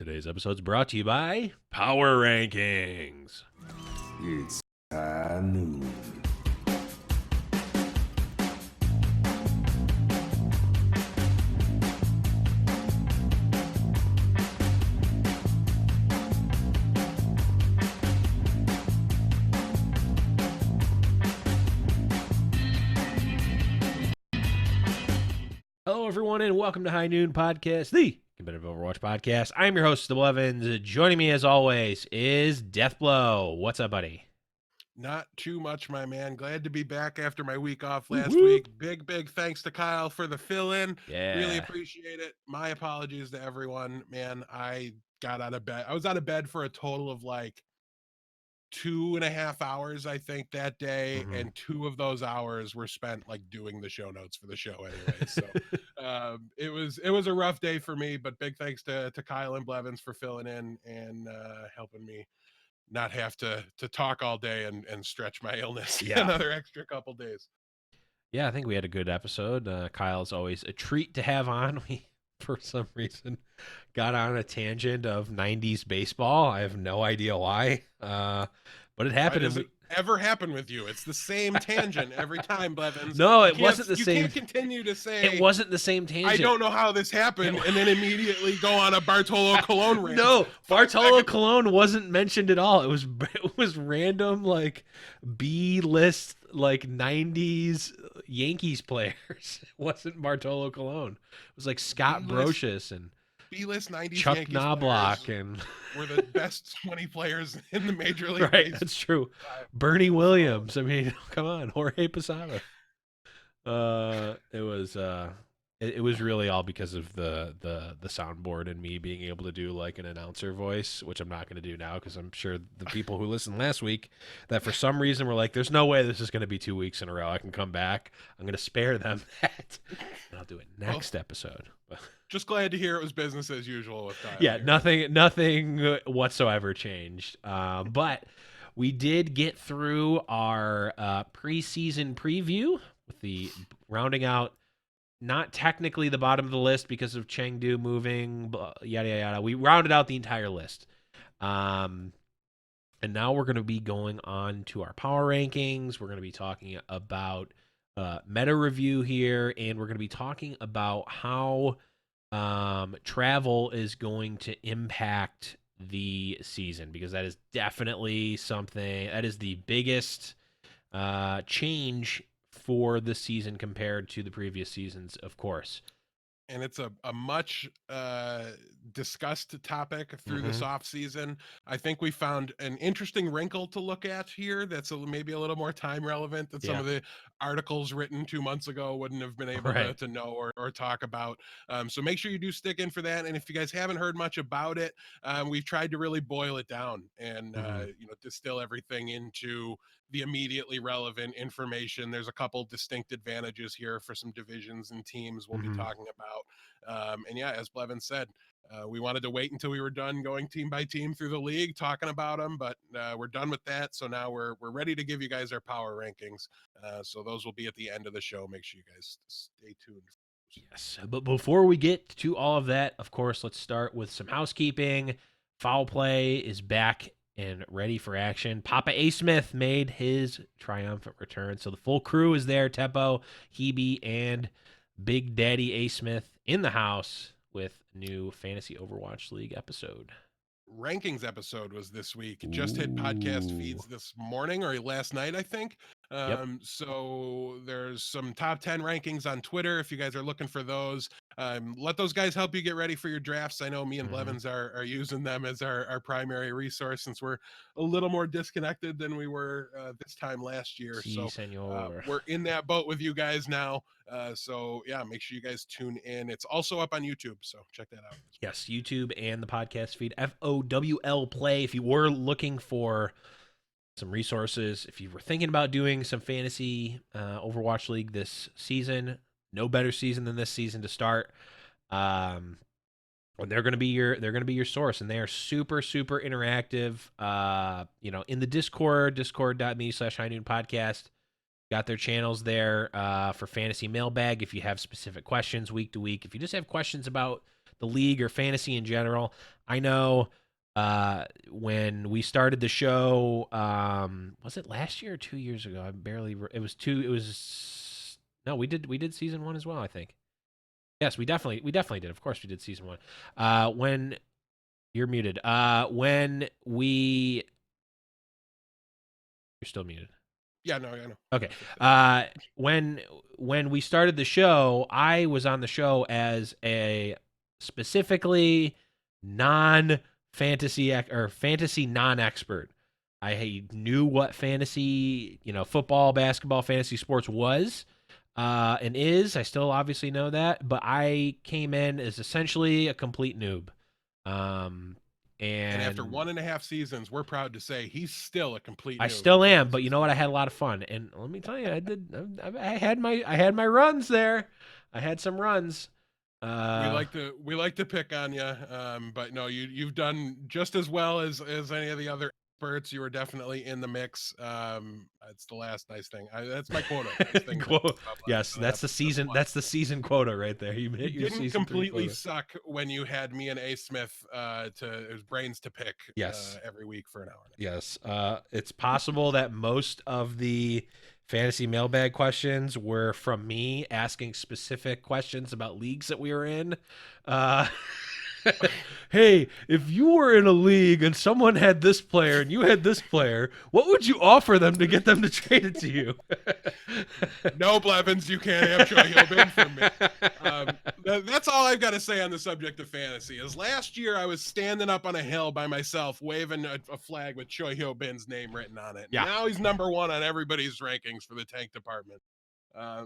Today's episode is brought to you by Power Rankings. It's high noon. Hello, everyone, and welcome to High Noon Podcast, the competitive Overwatch podcast. I'm your host, Steve Evans. Joining me, as always, is Deathblow. What's up, buddy? Not too much, my man. Glad to be back after my week off last Woo-hoo. week. Big thanks to Kyle for the fill-in. Yeah. Really appreciate it. My apologies to everyone. Man, I got out of bed. I was out of bed for a total of like 2.5 hours, I think, that day. Mhm. And 2 of those hours were spent like doing the show notes for the show anyway. So it was a rough day for me, but big thanks to Kyle and Blevins for filling in and helping me not have to talk all day and stretch my illness another extra couple days. Yeah, I think we had a good episode. Kyle's always a treat to have on. We, for some reason, got on a tangent of 90s baseball. I have no idea why, but it happened. Why does it ever happen with you? It's the same tangent every time, Blevins. No, it wasn't the same. You can't continue to say It wasn't the same tangent. I don't know how this happened, and then immediately go on a Bartolo Colon rant. No, Bartolo Colon wasn't mentioned at all. It was random, like B-list, like 90s Yankees players. It wasn't Bartolo Colon. It was like Scott Brocious and B-list 90s Chuck Yankees Knobloch and were the best 20 players in the major league. Right, that's true. Bernie Williams. I mean, come on, Jorge Posada. It was really all because of the soundboard and me being able to do like an announcer voice, which I'm not going to do now because I'm sure the people who listened last week that for some reason were like, "There's no way this is going to be 2 weeks in a row. I can come back. I'm going to spare them that, and I'll do it next episode." Just glad to hear it was business as usual with Kyle. Yeah, nothing whatsoever changed. But we did get through our preseason preview with the rounding out, not technically the bottom of the list because of Chengdu moving, yada, yada, yada. We rounded out the entire list. And now we're going to be going on to our power rankings. We're going to be talking about meta review here, and we're going to be talking about how travel is going to impact the season, because that is definitely something that is the biggest change for the season compared to the previous seasons, of course. And it's a much discussed topic through this off season. I think we found an interesting wrinkle to look at here that's maybe a little more time relevant that some of the articles written 2 months ago wouldn't have been able to know or talk about. So make sure you do stick in for that. And if you guys haven't heard much about it, we've tried to really boil it down and distill everything into the immediately relevant information. There's a couple distinct advantages here for some divisions and teams we'll be talking about. And yeah, as Blevin said, we wanted to wait until we were done going team by team through the league, talking about them, but we're done with that. So now we're ready to give you guys our power rankings. So those will be at the end of the show. Make sure you guys stay tuned. Yes, but before we get to all of that, of course, let's start with some housekeeping. Foul Play is back and ready for action. Papa A. Smith made his triumphant return. So the full crew is there. Teppo, Hebe, and Big Daddy A. Smith in the house with new Fantasy Overwatch League episode. Rankings episode was this week. It just hit podcast feeds this morning or last night, I think. So there's some top 10 rankings on Twitter if you guys are looking for those. Let those guys help you get ready for your drafts. I know me and Blevins are using them as our primary resource since we're a little more disconnected than we were this time last year. We're in that boat with you guys now. So yeah, make sure you guys tune in. It's also up on YouTube, so check that out. Yes, YouTube and the podcast feed, FOWL Play. If you were looking for some resources, if you were thinking about doing some fantasy Overwatch League this season, no better season than this season to start. And they're going to be your source, and they are super interactive. In the discord.me/highnoonpodcast. Got their channels there for fantasy mailbag. If you have specific questions week to week, if you just have questions about the league or fantasy in general, I know when we started the show, was it last year or 2 years ago? I barely. It was two. It was no. We did season one as well. I think. Yes, we definitely did. Of course, we did season one. When you're muted. When we you're still muted. Yeah, no, I know. Okay. When we started the show, I was on the show as a specifically non fantasy or fantasy non expert. I knew what fantasy, football, basketball, fantasy sports was and is. I still obviously know that, but I came in as essentially a complete noob. Um, And after and 1.5 seasons, we're proud to say he's still a complete I noob still in am, but fantasy you know what? I had a lot of fun, and let me tell you, I did. I had my runs there. I had some runs. we Uh, like to pick on you, but no, you've done just as well as any of the other experts. You were definitely in the mix. It's the last nice thing. That's my quota. Nice things I quote, said about yes, that's the episode season. one. That's the season quota right there. You You hit your didn't season three completely quota. suck when you had me and A Smith to his brains to pick Yes, every week for an hour. yes. It's possible that most of the fantasy mailbag questions were from me asking specific questions about leagues that we were in. Uh, hey, if you were in a league and someone had this player and you had this player, what would you offer them to get them to trade it to you? No, Blevins, you can't have Troy Hilbin for me. That's all I've got to say on the subject of fantasy. Is last year I was standing up on a hill by myself, waving a flag with Choi Hyo Bin's name written on it. Yeah. Now he's number one on everybody's rankings for the tank department.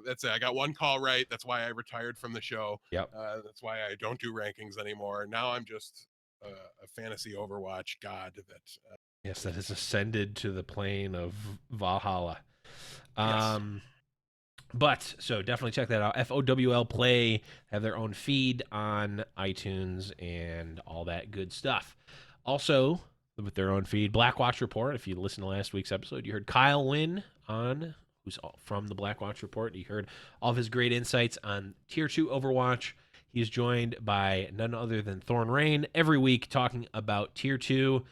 That's it. I got one call right. That's why I retired from the show. Yep. That's why I don't do rankings anymore. Now I'm just a fantasy Overwatch god. Yes, that has ascended to the plane of Valhalla. Yes. But so definitely check that out. FOWL Play have their own feed on iTunes and all that good stuff. Also, with their own feed, Blackwatch Report. If you listened to last week's episode, you heard Kyle Wynn on, who's from the Blackwatch Report. You heard all of his great insights on Tier 2 Overwatch. He's joined by none other than Thorn Rain every week talking about Tier 2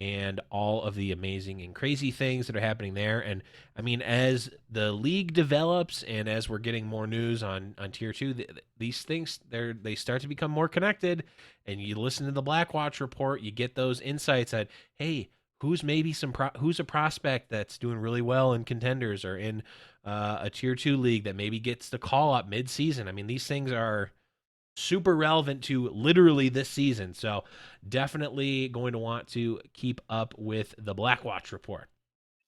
and all of the amazing and crazy things that are happening there. And I mean, as the league develops and as we're getting more news on Tier 2, these things they start to become more connected. And you listen to the Blackwatch Report, you get those insights that, hey, who's maybe who's a prospect that's doing really well in contenders or in a Tier 2 league that maybe gets the call up mid-season. I mean, these things are super relevant to literally this season. So definitely going to want to keep up with the Blackwatch Report.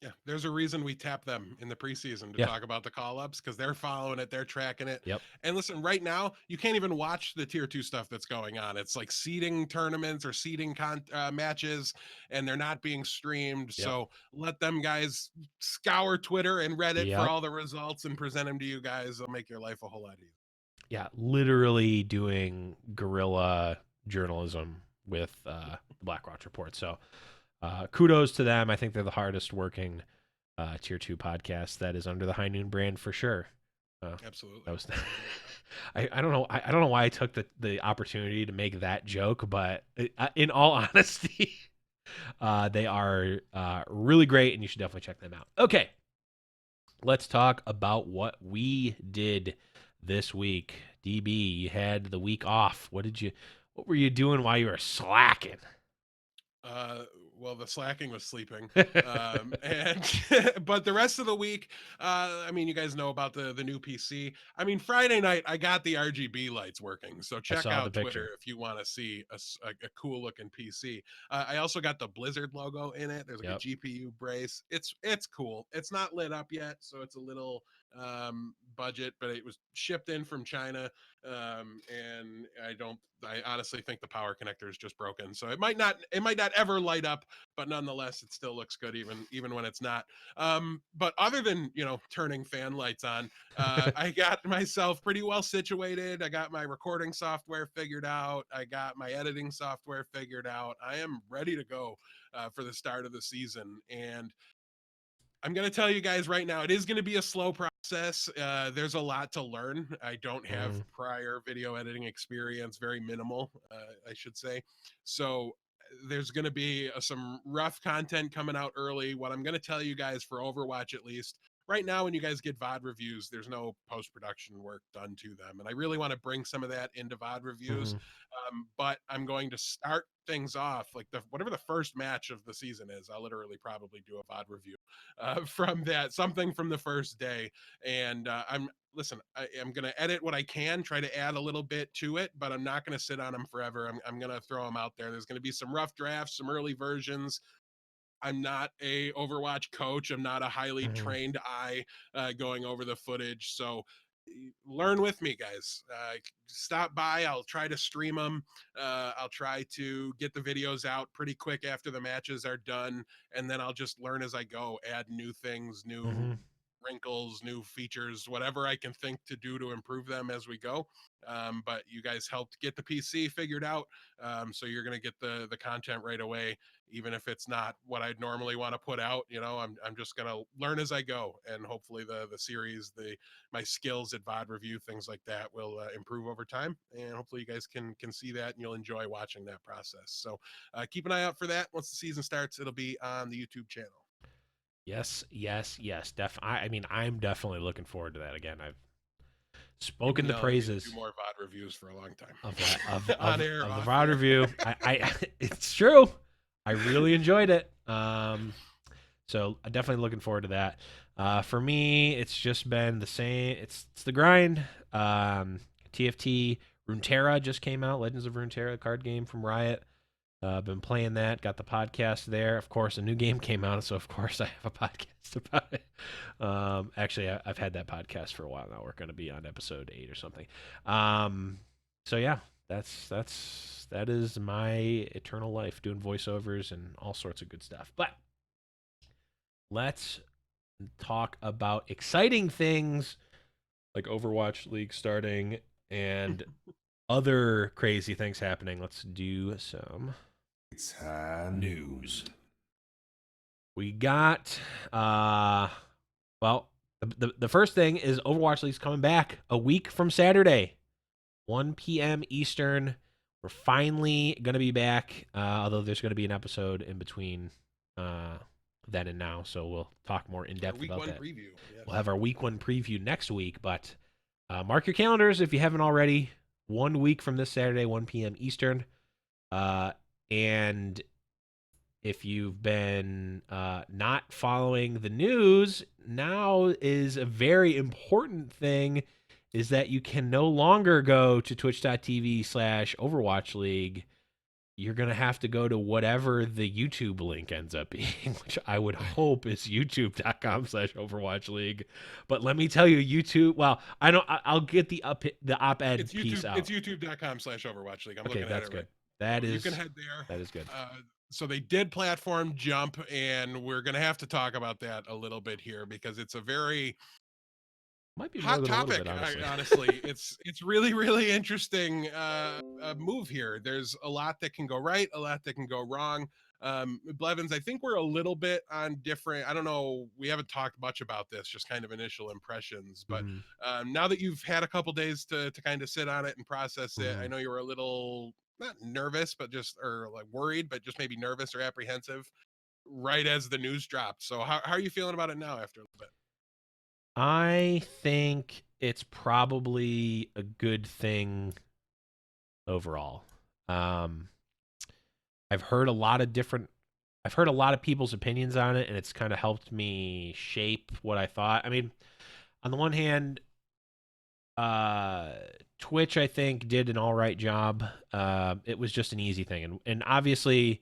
Yeah, there's a reason we tap them in the preseason to Yeah. talk about the call-ups because they're following it, they're tracking it. Yep. And listen, right now you can't even watch the Tier 2 stuff that's going on. It's like seeding tournaments or seeding matches, and they're not being streamed. Yep. So let them guys scour Twitter and Reddit for Yep. all the results and present them to you guys. It'll make your life a whole lot easier. Yeah, literally doing guerrilla journalism with the Blackwatch Report. So kudos to them. I think they're the hardest working Tier 2 podcast that is under the High Noon brand for sure. Absolutely. That was I don't know. I don't know why I took the opportunity to make that joke, but in all honesty, they are really great, and you should definitely check them out. Okay, let's talk about what we did this week. DB, you had the week off. What were you doing while you were slacking? Well, the slacking was sleeping, and but the rest of the week, I mean, you guys know about the new PC. I mean, Friday night I got the RGB lights working, so check saw the out Twitter picture. if you want to see a cool looking PC. I also got the Blizzard logo in it. There's like Yep. a GPU brace. It's cool. It's not lit up yet, so it's a little budget, but it was shipped in from China, and I honestly think the power connector is just broken, so it might not ever light up, but nonetheless it still looks good even when it's not. But other than turning fan lights on, I got myself pretty well situated. I got my recording software figured out. I got my editing software figured out. I am ready to go for the start of the season, and I'm going to tell you guys right now, it is going to be a slow process. process. There's a lot to learn. I don't have prior video editing experience, very minimal, I should say. So there's going to be some rough content coming out early. What I'm going to tell you guys for Overwatch, at least right now, when you guys get VOD reviews, there's no post-production work done to them. And I really want to bring some of that into VOD reviews. But I'm going to start things off like whatever the first match of the season is. I'll literally probably do a VOD review from that, something from the first day. And I'm going to edit what I can, try to add a little bit to it, but I'm not going to sit on them forever. I'm going to throw them out there. There's going to be some rough drafts, some early versions. I'm not a Overwatch coach. I'm not a highly trained eye going over the footage. So learn with me, guys. Stop by. I'll try to stream them. I'll try to get the videos out pretty quick after the matches are done. And then I'll just learn as I go, add new things, new wrinkles, new features, whatever I can think to do to improve them as we go. But you guys helped get the PC figured out. So you're going to get the content right away, even if it's not what I'd normally want to put out. You know, I'm just going to learn as I go, and hopefully the series, my skills at VOD review, things like that will improve over time. And hopefully you guys can see that and you'll enjoy watching that process. So keep an eye out for that. Once the season starts, it'll be on the YouTube channel. Yes. I mean, I'm definitely looking forward to that. Again, I've spoken the praises. Do more VOD reviews for a long time. Of the VOD air. Review. I it's true. I really enjoyed it. So I'm definitely looking forward to that. For me, it's just been the same. It's the grind. TFT Runeterra just came out. Legends of Runeterra card game from Riot. Been playing that. Got the podcast there. Of course, a new game came out, so of course I have a podcast about it. Actually, I've had that podcast for a while now. We're going to be on episode 8 or something. So yeah, that is my eternal life, doing voiceovers and all sorts of good stuff. But let's talk about exciting things like Overwatch League starting and other crazy things happening. Let's do some news. We got well, the first thing is Overwatch League's coming back a week from Saturday, 1 p.m. Eastern. We're finally going to be back, although there's going to be an episode in between then and now, so we'll talk more in depth about that. Preview. Yes. We'll have our week 1 preview next week, but mark your calendars if you haven't already. 1 week from this Saturday, 1 p.m. Eastern. And if you've been not following the news, now is a very important thing, is that you can no longer go to twitch.tv/Overwatch League. You're going to have to go to whatever the YouTube link ends up being, which I would hope is youtube.com/Overwatch League. But let me tell you, YouTube, well, I'll get the op-ed piece out. It's youtube.com/Overwatch League. I'm looking at it. That's good. Right. That is, you can head there. That is good. So they did platform jump, and we're going to have to talk about that a little bit here because it's a very might be hot topic. Bit, honestly, it's really, really interesting move here. There's a lot that can go right, a lot that can go wrong. Blevins, I think we're a little bit on different. I don't know. We haven't talked much about this, just kind of initial impressions. But now that you've had a couple days to kind of sit on it and process it, I know you were a little not nervous, but or like worried, but just maybe nervous or apprehensive right as the news dropped. So how are you feeling about it now after a little bit? I think it's probably a good thing overall. I've heard a lot of people's opinions on it, and it's kind of helped me shape what I thought. I mean, on the one hand, Twitch, I think, did an all right job. It was just an easy thing. And obviously,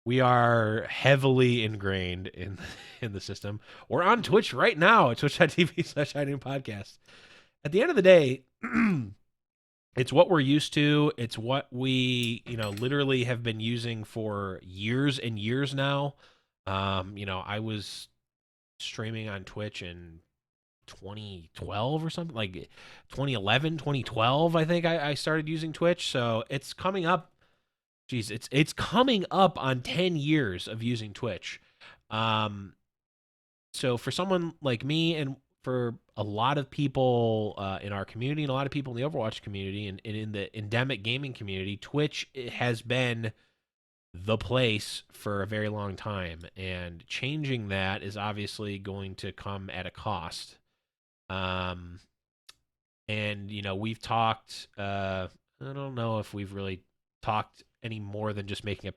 we are heavily ingrained in the system. We're on Twitch right now at twitch.tv/podcast. At the end of the day, it's what we're used to. It's what we, literally have been using for years and years now. I was streaming on Twitch in 2012 or something, like 2011, 2012, I think I started using Twitch. So it's coming up. Geez, it's coming up on 10 years of using Twitch. So for someone like me and for a lot of people in our community and a lot of people in the Overwatch community and in the endemic gaming community, Twitch has been the place for a very long time, and changing that is obviously going to come at a cost. And we've talked. I don't know if we've really talked any more than just making a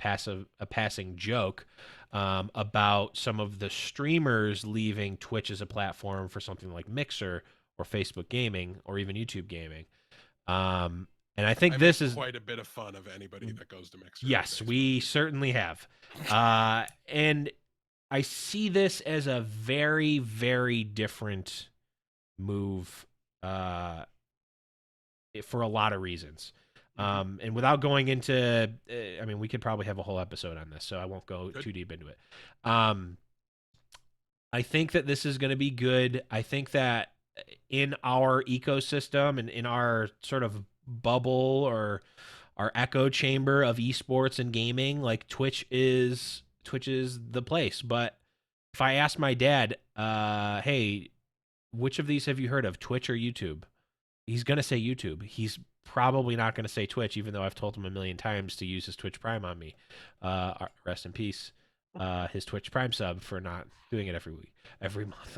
passing joke about some of the streamers leaving Twitch as a platform for something like Mixer or Facebook Gaming or even YouTube Gaming. And I think this is quite a bit of fun of anybody that goes to Mixer. Yes, we certainly have. And I see this as a very, very different move for a lot of reasons. And without going into, I mean, we could probably have a whole episode on this, so I won't go too deep into it. I think that this is going to be good. I think that in our ecosystem and in our sort of bubble or our echo chamber of esports and gaming, like Twitch is the place. But if I ask my dad, hey, which of these have you heard of, Twitch or YouTube? He's going to say YouTube. He's probably not going to say Twitch, even though I've told him a million times to use his Twitch Prime on me. Rest in peace, his Twitch Prime sub for not doing it every month.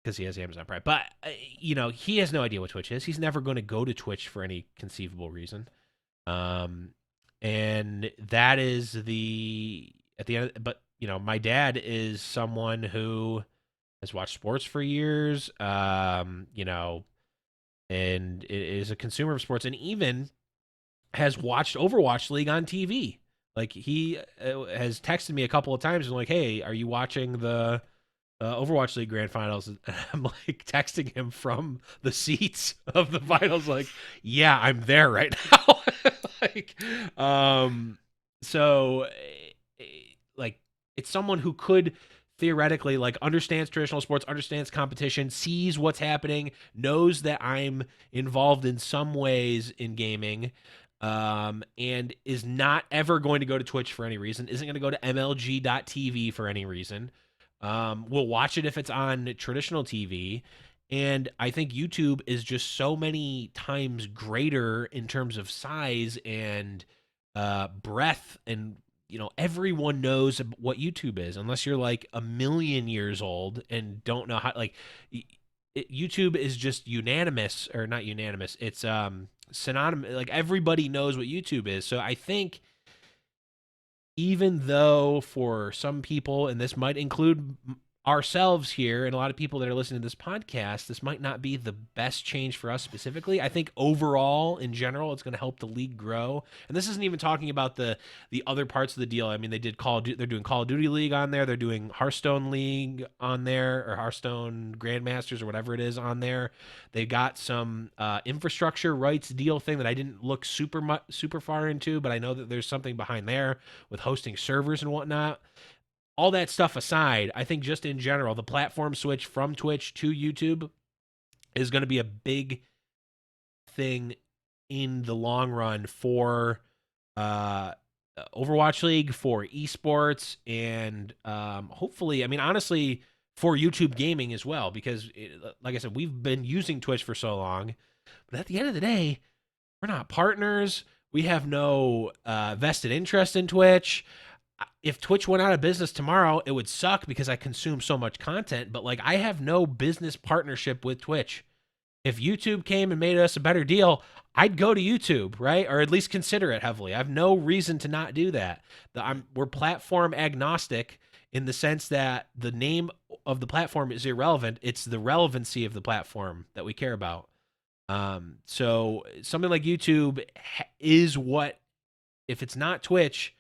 Because he has Amazon Prime. But, he has no idea what Twitch is. He's never going to go to Twitch for any conceivable reason. And that is at the end. But, my dad is someone who has watched sports for years, and is a consumer of sports, and even has watched Overwatch League on TV. Like, he has texted me a couple of times and like, hey, are you watching the Overwatch League grand finals? And I'm like texting him from the seats of the finals, like, yeah, I'm there right now. So like, it's someone who could theoretically, like, understands traditional sports, understands competition, sees what's happening, knows that I'm involved in some ways in gaming, and is not ever going to go to Twitch for any reason, isn't going to go to MLG.TV for any reason. We'll watch it if it's on traditional TV. And I think YouTube is just so many times greater in terms of size and breadth, and everyone knows what YouTube is, unless you're like a million years old and don't know how. Like, YouTube is just unanimous, or not unanimous. It's synonymous. Like, everybody knows what YouTube is. So I think, even though for some people, and this might include ourselves here and a lot of people that are listening to this podcast, this might not be the best change for us specifically. I think overall, in general, it's going to help the league grow. And this isn't even talking about the other parts of the deal. I mean, they're doing Call of Duty League on there. They're doing Hearthstone League on there, or Hearthstone Grandmasters or whatever it is on there. They got some infrastructure rights deal thing that I didn't look super far into, but I know that there's something behind there with hosting servers and whatnot. All that stuff aside, I think just in general, the platform switch from Twitch to YouTube is going to be a big thing in the long run for Overwatch League, for esports, and hopefully, I mean, honestly, for YouTube gaming as well, because like I said, we've been using Twitch for so long, but at the end of the day, we're not partners. We have no vested interest in Twitch. If Twitch went out of business tomorrow, it would suck because I consume so much content, but like, I have no business partnership with Twitch. If YouTube came and made us a better deal, I'd go to YouTube, right? Or at least consider it heavily. I have no reason to not do that. We're platform agnostic in the sense that the name of the platform is irrelevant. It's the relevancy of the platform that we care about. So something like YouTube is what, if it's not Twitch,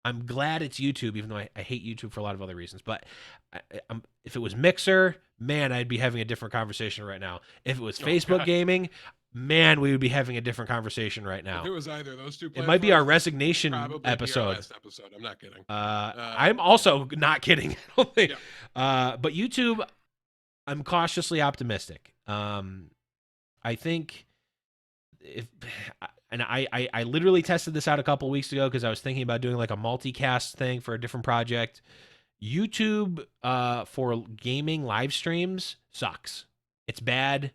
I'm glad it's YouTube, even though I hate YouTube for a lot of other reasons. But if it was Mixer, man, I'd be having a different conversation right now. If it was Facebook Gaming, man, we would be having a different conversation right now. If it was either of those two, it might be our resignation episode. Last episode. I'm not kidding. I'm also not kidding. I don't think. Yeah. But YouTube, I'm cautiously optimistic. I think and I literally tested this out a couple of weeks ago because I was thinking about doing like a multicast thing for a different project. YouTube for gaming live streams sucks. It's bad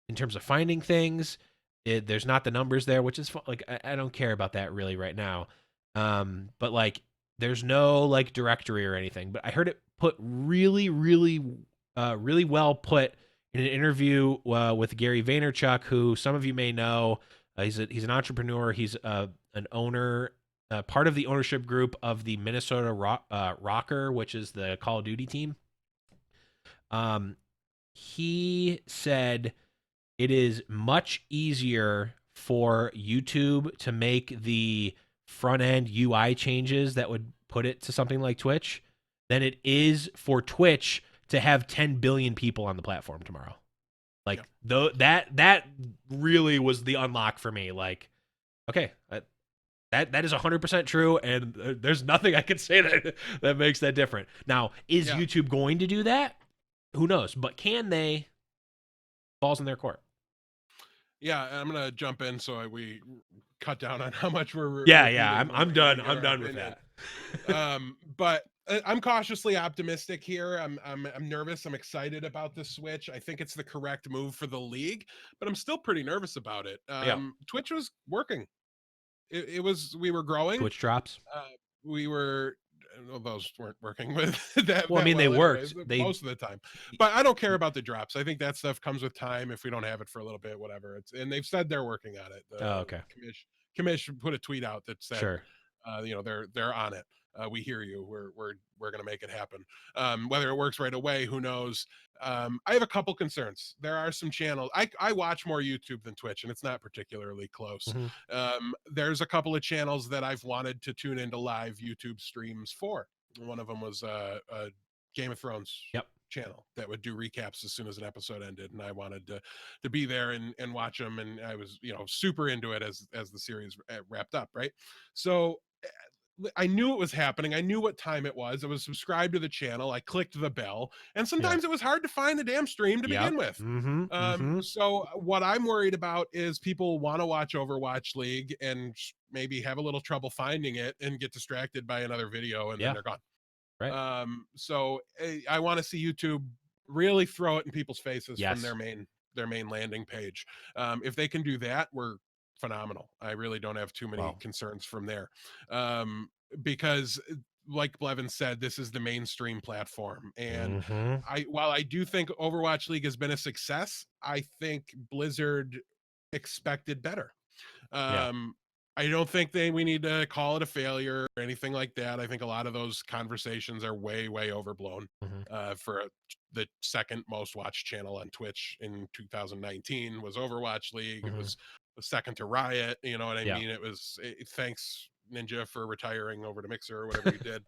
in terms of finding things. There's not the numbers there, which is like I don't care about that really right now. But like there's no like directory or anything. But I heard it put really well put in an interview with Gary Vaynerchuk, who some of you may know. He's an entrepreneur. He's an owner, part of the ownership group of the Minnesota Rocker, which is the Call of Duty team. He said it is much easier for YouTube to make the front end UI changes that would put it to something like Twitch than it is for Twitch to have 10 billion people on the platform tomorrow. Like though that really was the unlock for me. Like, okay, that is 100% true, and there's nothing I can say that makes that different. Now, is YouTube going to do that? Who knows? But can they? Balls in their court. Yeah, I'm gonna jump in so we cut down on how much we're. I'm done. I'm done with that. But I'm cautiously optimistic here. I'm nervous. I'm excited about the switch. I think it's the correct move for the league, but I'm still pretty nervous about it. Twitch was working. It was. We were growing. Twitch drops. We were. Well, those weren't working with that. Well, I mean, they worked most of the time, but I don't care about the drops. I think that stuff comes with time. If we don't have it for a little bit, whatever. And they've said they're working on it. Okay. Commission put a tweet out that said, sure. They're on it. We hear you. We're going to make it happen. Whether it works right away, who knows? I have a couple concerns. There are some channels. I watch more YouTube than Twitch, and it's not particularly close. There's a couple of channels that I've wanted to tune into live YouTube streams for. One of them was a Game of Thrones channel that would do recaps as soon as an episode ended, and I wanted to be there and watch them, and I was super into it as the series wrapped up, right? So I knew it was happening. I knew what time it was. I was subscribed to the channel. I clicked the bell, and sometimes it was hard to find the damn stream to begin with. So what I'm worried about is people want to watch Overwatch League and maybe have a little trouble finding it and get distracted by another video, and then they're gone. Right. So I want to see YouTube really throw it in people's faces from their main landing page. If they can do that, we're phenomenal. I really don't have too many concerns from there. Because like Blevin said, this is the mainstream platform. And while I do think Overwatch League has been a success, I think Blizzard expected better. I don't think we need to call it a failure or anything like that. I think a lot of those conversations are way overblown. For the second most watched channel on Twitch in 2019 was Overwatch League. It was second to Riot. You know what I mean? It was thanks Ninja for retiring over to Mixer or whatever you did.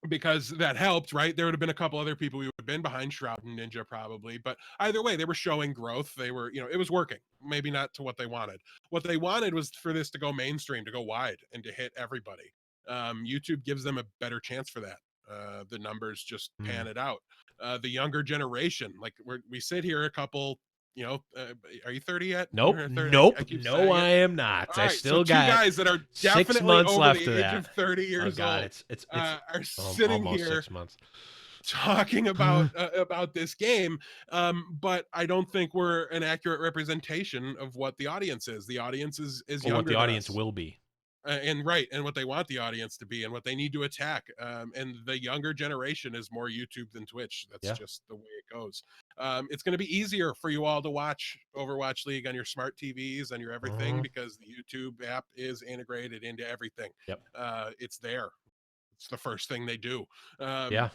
Because that helped, right? There would have been a couple other people who would have been behind Shroud and Ninja probably, but either way, they were showing growth. They were, it was working. Maybe not to what they wanted. What they wanted was for this to go mainstream, to go wide, and to hit everybody. YouTube gives them a better chance for that. The numbers just pan it out. The younger generation, like we sit here a couple. Are you 30 yet? Nope. 30? Nope. No, I am not. All I right, still so got two guys that are definitely 6 months over left the of age of 30 years old. It's are sitting almost here 6 months talking about this game, but I don't think we're an accurate representation of what the audience is. The audience is younger. What the audience will be. And what they want the audience to be and what they need to attack. And the younger generation is more YouTube than Twitch. That's just the way it goes. It's going to be easier for you all to watch Overwatch League on your smart TVs and your everything because the YouTube app is integrated into everything. It's there. It's the first thing they do. Because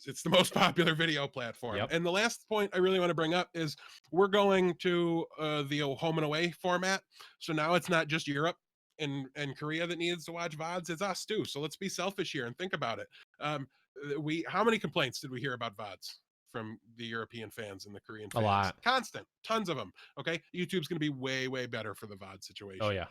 it's the most popular video platform. And the last point I really want to bring up is we're going to the home and away format. So now it's not just Europe and Korea that needs to watch VODs, it's us too. So let's be selfish here and think about it. How many complaints did we hear about VODs from the European fans and the Korean fans? A lot. Constant. Tons of them. Okay. YouTube's going to be way better for the VOD situation. Oh, yeah.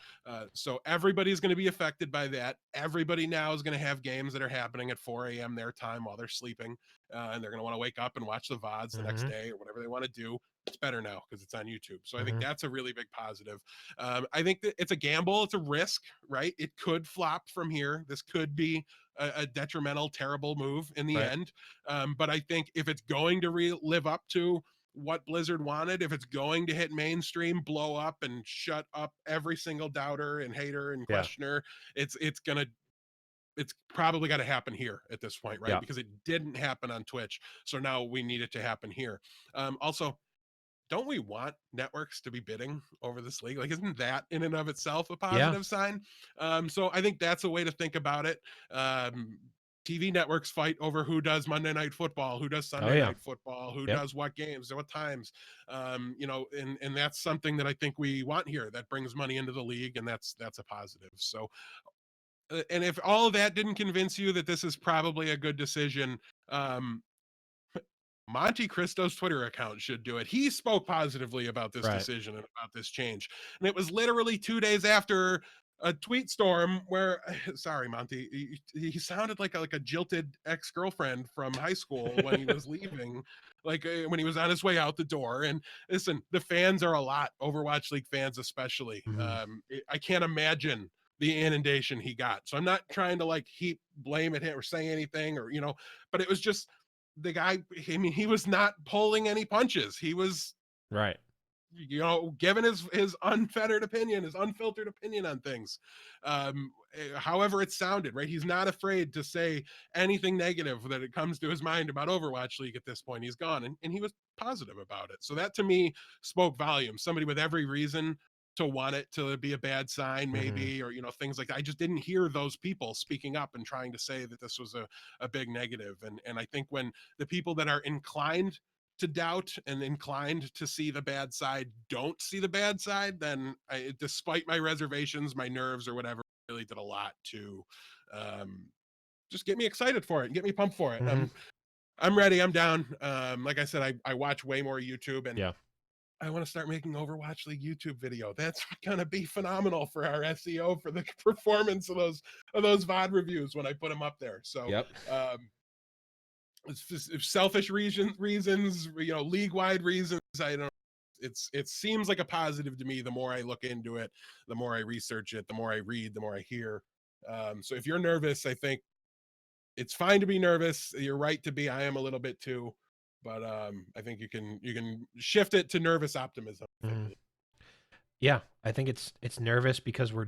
So everybody's going to be affected by that. Everybody now is going to have games that are happening at 4 a.m. their time while they're sleeping. And they're going to want to wake up and watch the VODs the next day or whatever they want to do. It's better now because it's on YouTube. So I think that's a really big positive. I think that it's a gamble. It's a risk, right? It could flop from here. This could be a detrimental, terrible move in the Right. end. But I think if it's going to live up to what Blizzard wanted, if it's going to hit mainstream, blow up, and shut up every single doubter and hater and Yeah. questioner, it's probably got to happen here at this point, right? Yeah. Because it didn't happen on Twitch, so now we need it to happen here. Also, don't we want networks to be bidding over this league? Like, isn't that in and of itself a Yeah. positive sign? So I think that's a way to think about it. Um, TV networks fight over who does Monday Night Football, who does Oh Sunday yeah. Night Football, who Yep. does what games, at what times. And that's something that I think we want here. That brings money into the league, and that's a positive. So, and if all of that didn't convince you that this is probably a good decision, um, Monte Cristo's Twitter account should do it. He spoke positively about this Right. decision and about this change. And it was literally 2 days after a tweet storm where sorry, Monty, he sounded like a jilted ex-girlfriend from high school when he was leaving, like when he was on his way out the door. And listen, the fans are a lot, Overwatch League fans especially. Mhm. I can't imagine the inundation he got. So I'm not trying to like heap blame at him or say anything, or but it was just the guy. I mean, he was not pulling any punches. He was, Right. giving his unfettered opinion, his unfiltered opinion on things, however it sounded. Right, he's not afraid to say anything negative that it comes to his mind about Overwatch League at this point. He's gone, and he was positive about it. So that to me spoke volumes. Somebody with every reason to want it to be a bad sign, Mhm. maybe, or things like that. I just didn't hear those people speaking up and trying to say that this was a big negative. And I think when the people that are inclined to doubt and inclined to see the bad side don't see the bad side, then despite my reservations, my nerves or whatever, really did a lot to um, just get me excited for it and get me pumped for it. Mhm. I'm ready. I'm down. Like I said, I watch way more YouTube, and Yeah. I want to start making Overwatch League YouTube video. That's going to be phenomenal for our SEO, for the performance of those VOD reviews when I put them up there. So Yep. it's selfish reasons, league wide reasons. I don't. It seems like a positive to me. The more I look into it, the more I research it, the more I read, the more I hear. So if you're nervous, I think it's fine to be nervous. You're right to be. I am a little bit too, but I think you can shift it to nervous optimism. I think. Mhm. Yeah, I think it's nervous because we're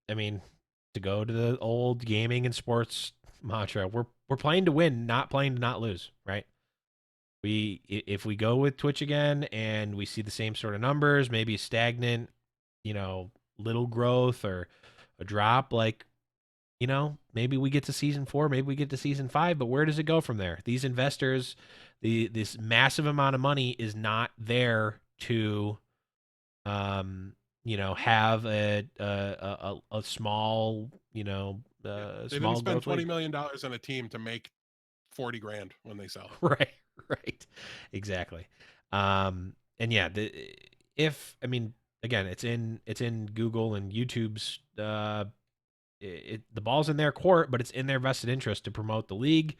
I mean, to go to the old gaming and sports mantra, we're playing to win, not playing to not lose, right? If we go with Twitch again and we see the same sort of numbers, maybe stagnant, little growth or a drop, like, maybe we get to season 4, maybe we get to season 5, but where does it go from there? These investors, this massive amount of money is not there to have a small, Yeah, they didn't small spend growth $20 league. million on a team to make 40 grand when they sell. Right, right. Exactly. And yeah, if I mean, again, it's in Google and YouTube's the ball's in their court, but it's in their vested interest to promote the league.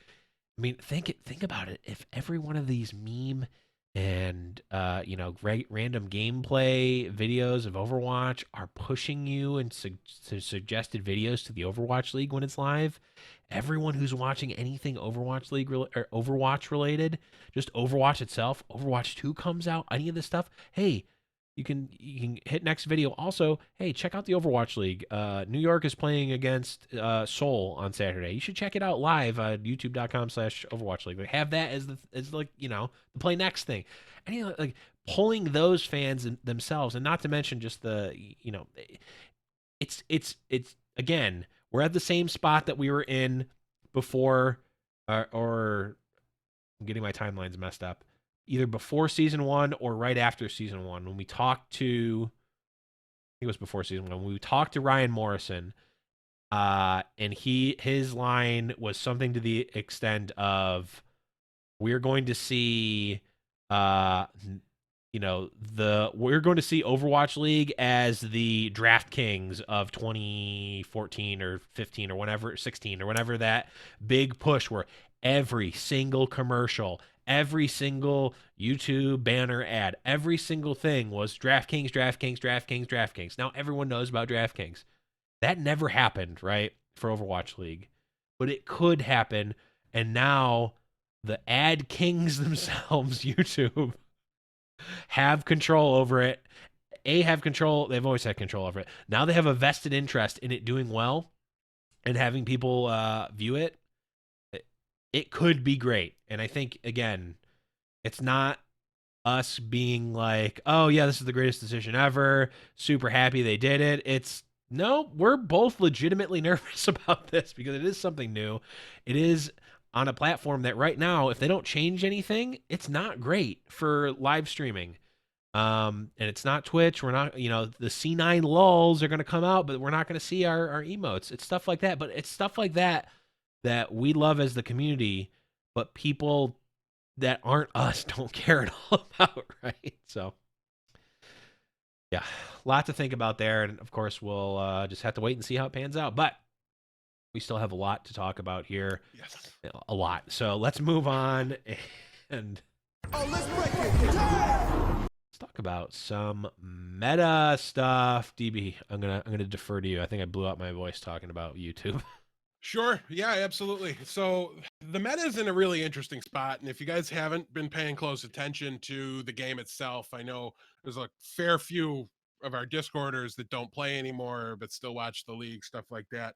I mean, think about it. If every one of these meme and random gameplay videos of Overwatch are pushing you and suggested videos to the Overwatch League when it's live, everyone who's watching anything Overwatch League or Overwatch related, just Overwatch itself, Overwatch 2 comes out, any of this stuff, hey, you can hit next video. Also, hey, check out the Overwatch League. New York is playing against Seoul on Saturday. You should check it out live at youtube.com/Overwatch League. Like, have that as like the play next thing. And like pulling those fans themselves, and not to mention just it's again, we're at the same spot that we were in before, or I'm getting my timelines messed up. Either before season 1 or right after season 1, when we talked to, I think it was before season 1, when we talked to Ryan Morrison, and his line was something to the extent of, we're going to see, we're going to see Overwatch League as the DraftKings of 2014 or 15 or whenever, 16 or whenever, that big push where every single commercial, every single YouTube banner ad, every single thing was DraftKings, DraftKings, DraftKings, DraftKings. Now everyone knows about DraftKings. That never happened, right? For Overwatch League. But it could happen. And now the ad kings themselves, YouTube, have control over it. Have control. They've always had control over it. Now they have a vested interest in it doing well and having people view it. It could be great. And I think, again, it's not us being like, oh, yeah, this is the greatest decision ever. Super happy they did it. It's no, we're both legitimately nervous about this because it is something new. It is on a platform that right now, if they don't change anything, it's not great for live streaming. And it's not Twitch. We're not, the C9 lulls are going to come out, but we're not going to see our emotes. It's stuff like that. But it's stuff like that that we love as the community, but people that aren't us don't care at all about, right? So, yeah, a lot to think about there. And of course, we'll just have to wait and see how it pans out. But we still have a lot to talk about here. Yes. A lot. So let's move on and let's break it down. let's talk about some meta stuff. DB, I'm gonna defer to you. I think I blew out my voice talking about YouTube. Sure. Yeah, absolutely. So the meta is in a really interesting spot. And if you guys haven't been paying close attention to the game itself, I know there's a fair few of our Discorders that don't play anymore, but still watch the league, stuff like that.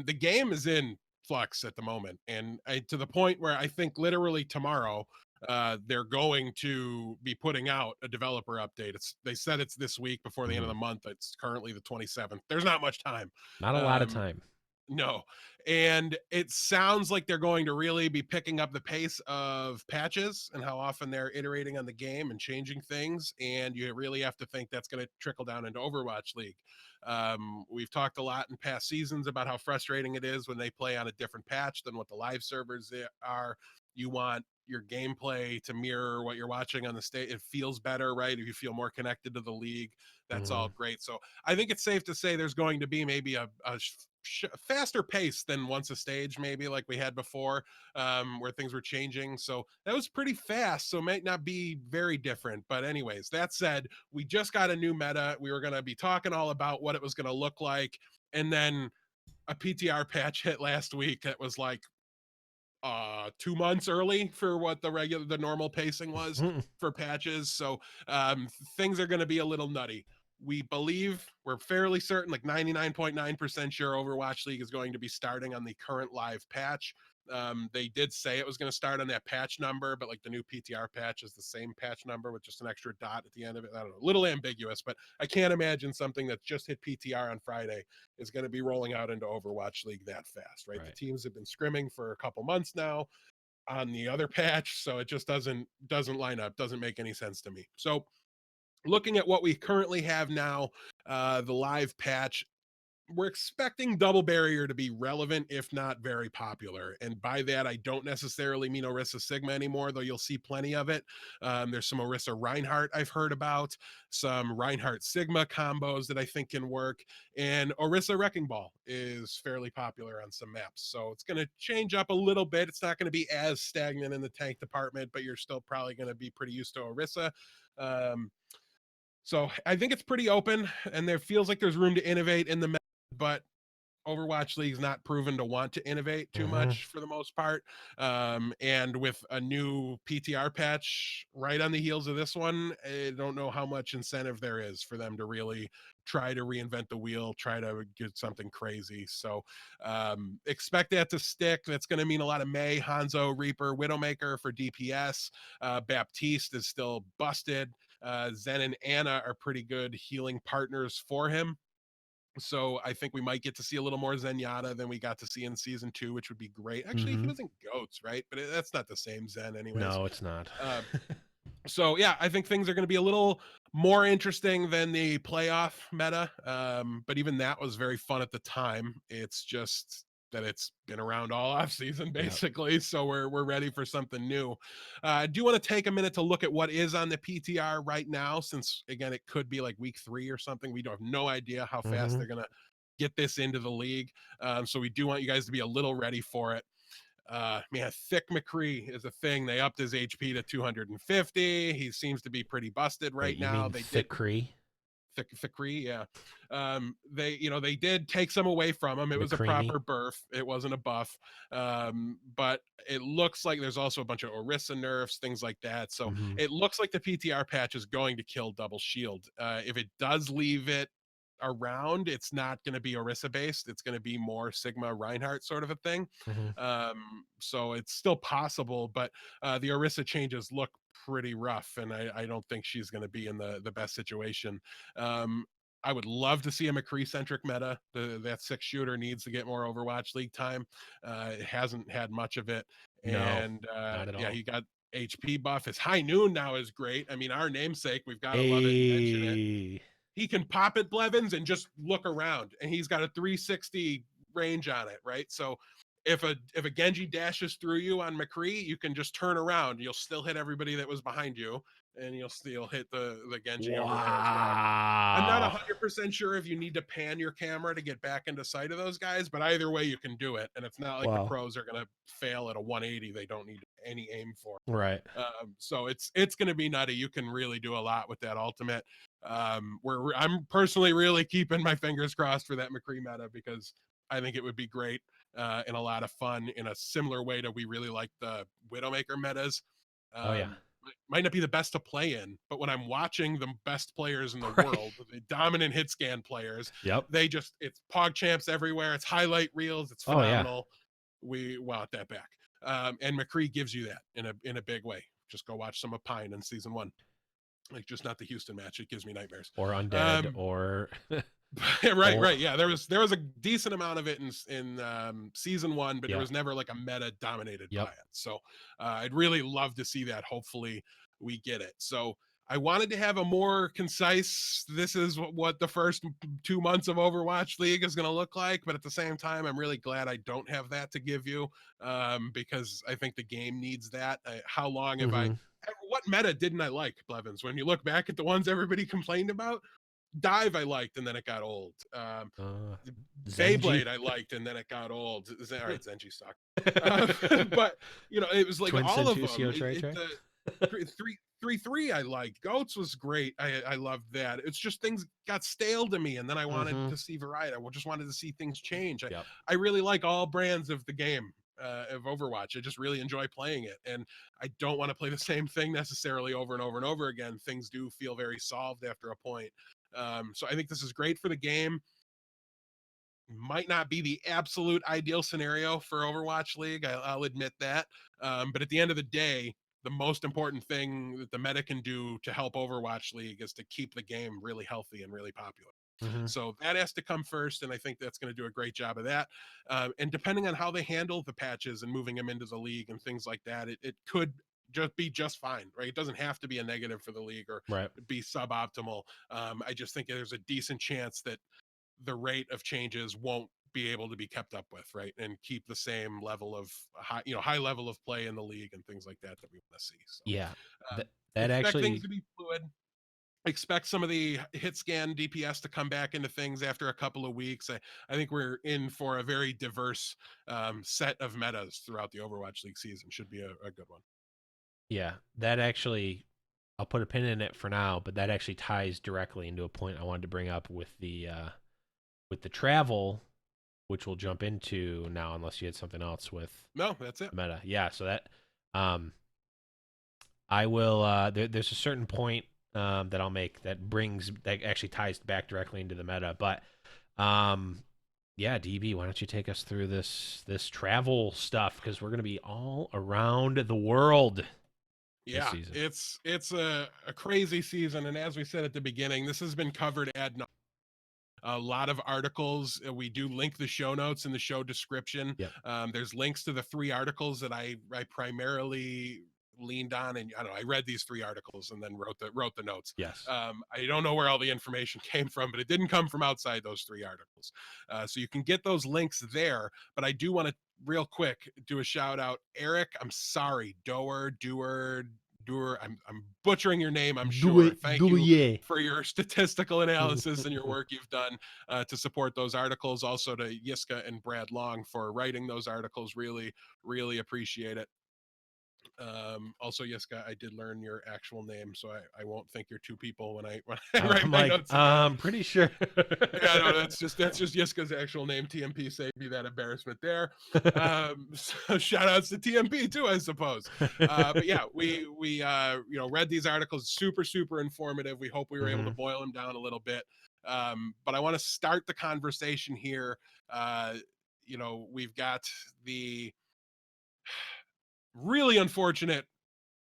The game is in flux at the moment. And to the point where I think literally tomorrow, they're going to be putting out a developer update. They said it's this week before the end of the month. It's currently the 27th. There's not much time. Not a lot of time. No. And it sounds like they're going to really be picking up the pace of patches and how often they're iterating on the game and changing things. And you really have to think that's going to trickle down into Overwatch League. We've talked a lot in past seasons about how frustrating it is when they play on a different patch than what the live servers are. You want your gameplay to mirror what you're watching on the stage. It feels better, right? If you feel more connected to the league, that's all great. So I think it's safe to say there's going to be maybe a faster pace than once a stage, maybe like we had before, where things were changing. So that was pretty fast. So it might not be very different. But anyways, that said, we just got a new meta. We were going to be talking all about what it was going to look like. And then a PTR patch hit last week that was like 2 months early for what the normal pacing was for patches. So things are going to be a little nutty. We're fairly certain, like 99.9% sure Overwatch League is going to be starting on the current live patch. They did say it was going to start on that patch number, but like the new PTR patch is the same patch number with just an extra dot at the end of it. I don't know, a little ambiguous, but I can't imagine something that just hit PTR on Friday is going to be rolling out into Overwatch League that fast, right? The teams have been scrimming for a couple months now on the other patch, so it just doesn't line up, doesn't make any sense to me. So looking at what we currently have now, the live patch, we're expecting Double Barrier to be relevant, if not very popular. And by that, I don't necessarily mean Orisa Sigma anymore, though you'll see plenty of it. There's some Orisa Reinhardt I've heard about, some Reinhardt Sigma combos that I think can work. And Orisa Wrecking Ball is fairly popular on some maps. So it's going to change up a little bit. It's not going to be as stagnant in the tank department, but you're still probably going to be pretty used to Orisa. So I think it's pretty open, and there feels like there's room to innovate in the meta, but Overwatch League's not proven to want to innovate too much for the most part. And with a new PTR patch right on the heels of this one, I don't know how much incentive there is for them to really try to reinvent the wheel, try to get something crazy. So expect that to stick. That's going to mean a lot of Mei, Hanzo, Reaper, Widowmaker for DPS. Baptiste is still busted. Zen and Anna are pretty good healing partners for him. So I think we might get to see a little more Zenyatta than we got to see in season 2, which would be great. Actually, he was in Goats, right? But that's not the same Zen anyways. No, it's not. So yeah, I think things are going to be a little more interesting than the playoff meta. But even that was very fun at the time. It's just that it's been around all off season basically. Yep. So we're ready for something new. I do want to take a minute to look at what is on the PTR right now, since again, it could be like week 3 or something. We don't have no idea how fast they're going to get this into the league. So we do want you guys to be a little ready for it. Man, Thick McCree is a thing. They upped his HP to 250. He seems to be pretty busted right now. They Thick Cree? Thickrey, yeah. They did take some away from him. It was a McCreamy. proper birth. It wasn't a buff. But it looks like there's also a bunch of Orisa nerfs, things like that. So Mhm. it looks like the PTR patch is going to kill double shield. If it does leave it around, it's not going to be Orisa based. It's going to be more Sigma Reinhardt sort of a thing. Mhm. So it's still possible, but the Orisa changes look pretty rough, and I don't think she's going to be in the best situation. I would love to see a McCree centric meta. That 6 shooter needs to get more Overwatch League time. It hasn't had much of it, No, and not at yeah, all. he got HP buff. His high noon now is great. I mean, our namesake, we've got to love it and mention it. Hey. He can pop it, Blevins, and just look around, and he's got a 360 range on it, right? So if a Genji dashes through you on McCree, you can just turn around. You'll still hit everybody that was behind you, and you'll still hit the Genji over there as well. I'm not Wow. 100% sure if you need to pan your camera to get back into sight of those guys, but either way you can do it, and it's not like the Wow. pros are going to fail at a 180 they don't need any aim for. Right. So it's going to be nutty. You can really do a lot with that ultimate. I'm personally really keeping my fingers crossed for that McCree meta, because I think it would be great and a lot of fun in a similar way to we really like the Widowmaker metas. Oh yeah. Might not be the best to play in, but when I'm watching the best players in the Right. world, the dominant hit scan players, Yep. it's pog champs everywhere. It's highlight reels. It's Oh yeah. phenomenal. We want that back. And McCree gives you that in a big way. Just go watch some of Pine in season 1. Like, just not the Houston match. It gives me nightmares. Or undead or Right. Yeah, there was a decent amount of it in season 1, but there yeah. was never like a meta dominated by Yep. it. So I'd really love to see that. Hopefully we get it. So I wanted to have a more concise, this is what the first 2 months of Overwatch League is going to look like, but at the same time I'm really glad I don't have that to give you, because I think the game needs that. How long have Mhm. what meta didn't I like, Blevins? When you look back at the ones everybody complained about, Dive I liked, and then it got old. Zenji. Beyblade I liked, and then it got old. All right, Zenji sucked. But it was like Twin all of them. Centusio Tray Tray. The 3-3 I liked. Goats was great. I loved that. It's just things got stale to me, and then I wanted Mhm. to see variety. I just wanted to see things change. Yep. I really like all brands of the game. Of Overwatch, I just really enjoy playing it, and I don't want to play the same thing necessarily over and over and over again. Things do feel very solved after a point. So I think this is great for the game. Might not be the absolute ideal scenario for Overwatch League. I'll admit that. But at the end of the day, the most important thing that the meta can do to help Overwatch League is to keep the game really healthy and really popular. Mhm. So that has to come first, and I think that's going to do a great job of that. And depending on how they handle the patches and moving them into the league and things like that, it could just be just fine, right? It doesn't have to be a negative for the league or Right. be suboptimal. I just think there's a decent chance that the rate of changes won't be able to be kept up with, right? And keep the same level of high level of play in the league and things like that we want to see. So Yeah. um, That expect things actually. to be fluid. Expect some of the hit scan DPS to come back into things after a couple of weeks. I think we're in for a very diverse set of metas throughout the Overwatch League season. Should be a good one. Yeah. That actually. I'll put a pin in it for now, but that actually ties directly into a point I wanted to bring up with the travel, which we'll jump into now, unless you had something else with No, that's it. meta. Yeah. So that I will. There's a certain point that I'll make that actually ties back directly into the meta. But yeah, DB, why don't you take us through this travel stuff, because we're gonna be all around the world. Yeah, it's a crazy season, and as we said at the beginning, this has been covered ad nauseam. A lot of articles. We do link the show notes in the show description. Yep. There's links to the 3 articles that I primarily leaned on, and I don't know, I read these 3 articles and then wrote the notes. Yes. I don't know where all the information came from, but it didn't come from outside those 3 articles. So you can get those links there. But I do want to real quick do a shout out, Eric. I'm sorry, Doer. I'm butchering your name, I'm sure. Thank you for your statistical analysis and your work you've done to support those articles. Also to Yiska and Brad Long for writing those articles. Really, really appreciate it. Also, Yiska, I did learn your actual name, so I won't think you're two people when I write I'm my like, notes. I'm pretty sure. Yeah, no, that's just Yiska's actual name. TMP saved me that embarrassment there. So shout outs to TMP too, I suppose. But yeah, we read these articles, super informative. We hope we were able to boil them down a little bit. But I want to start the conversation here. We've got the really unfortunate,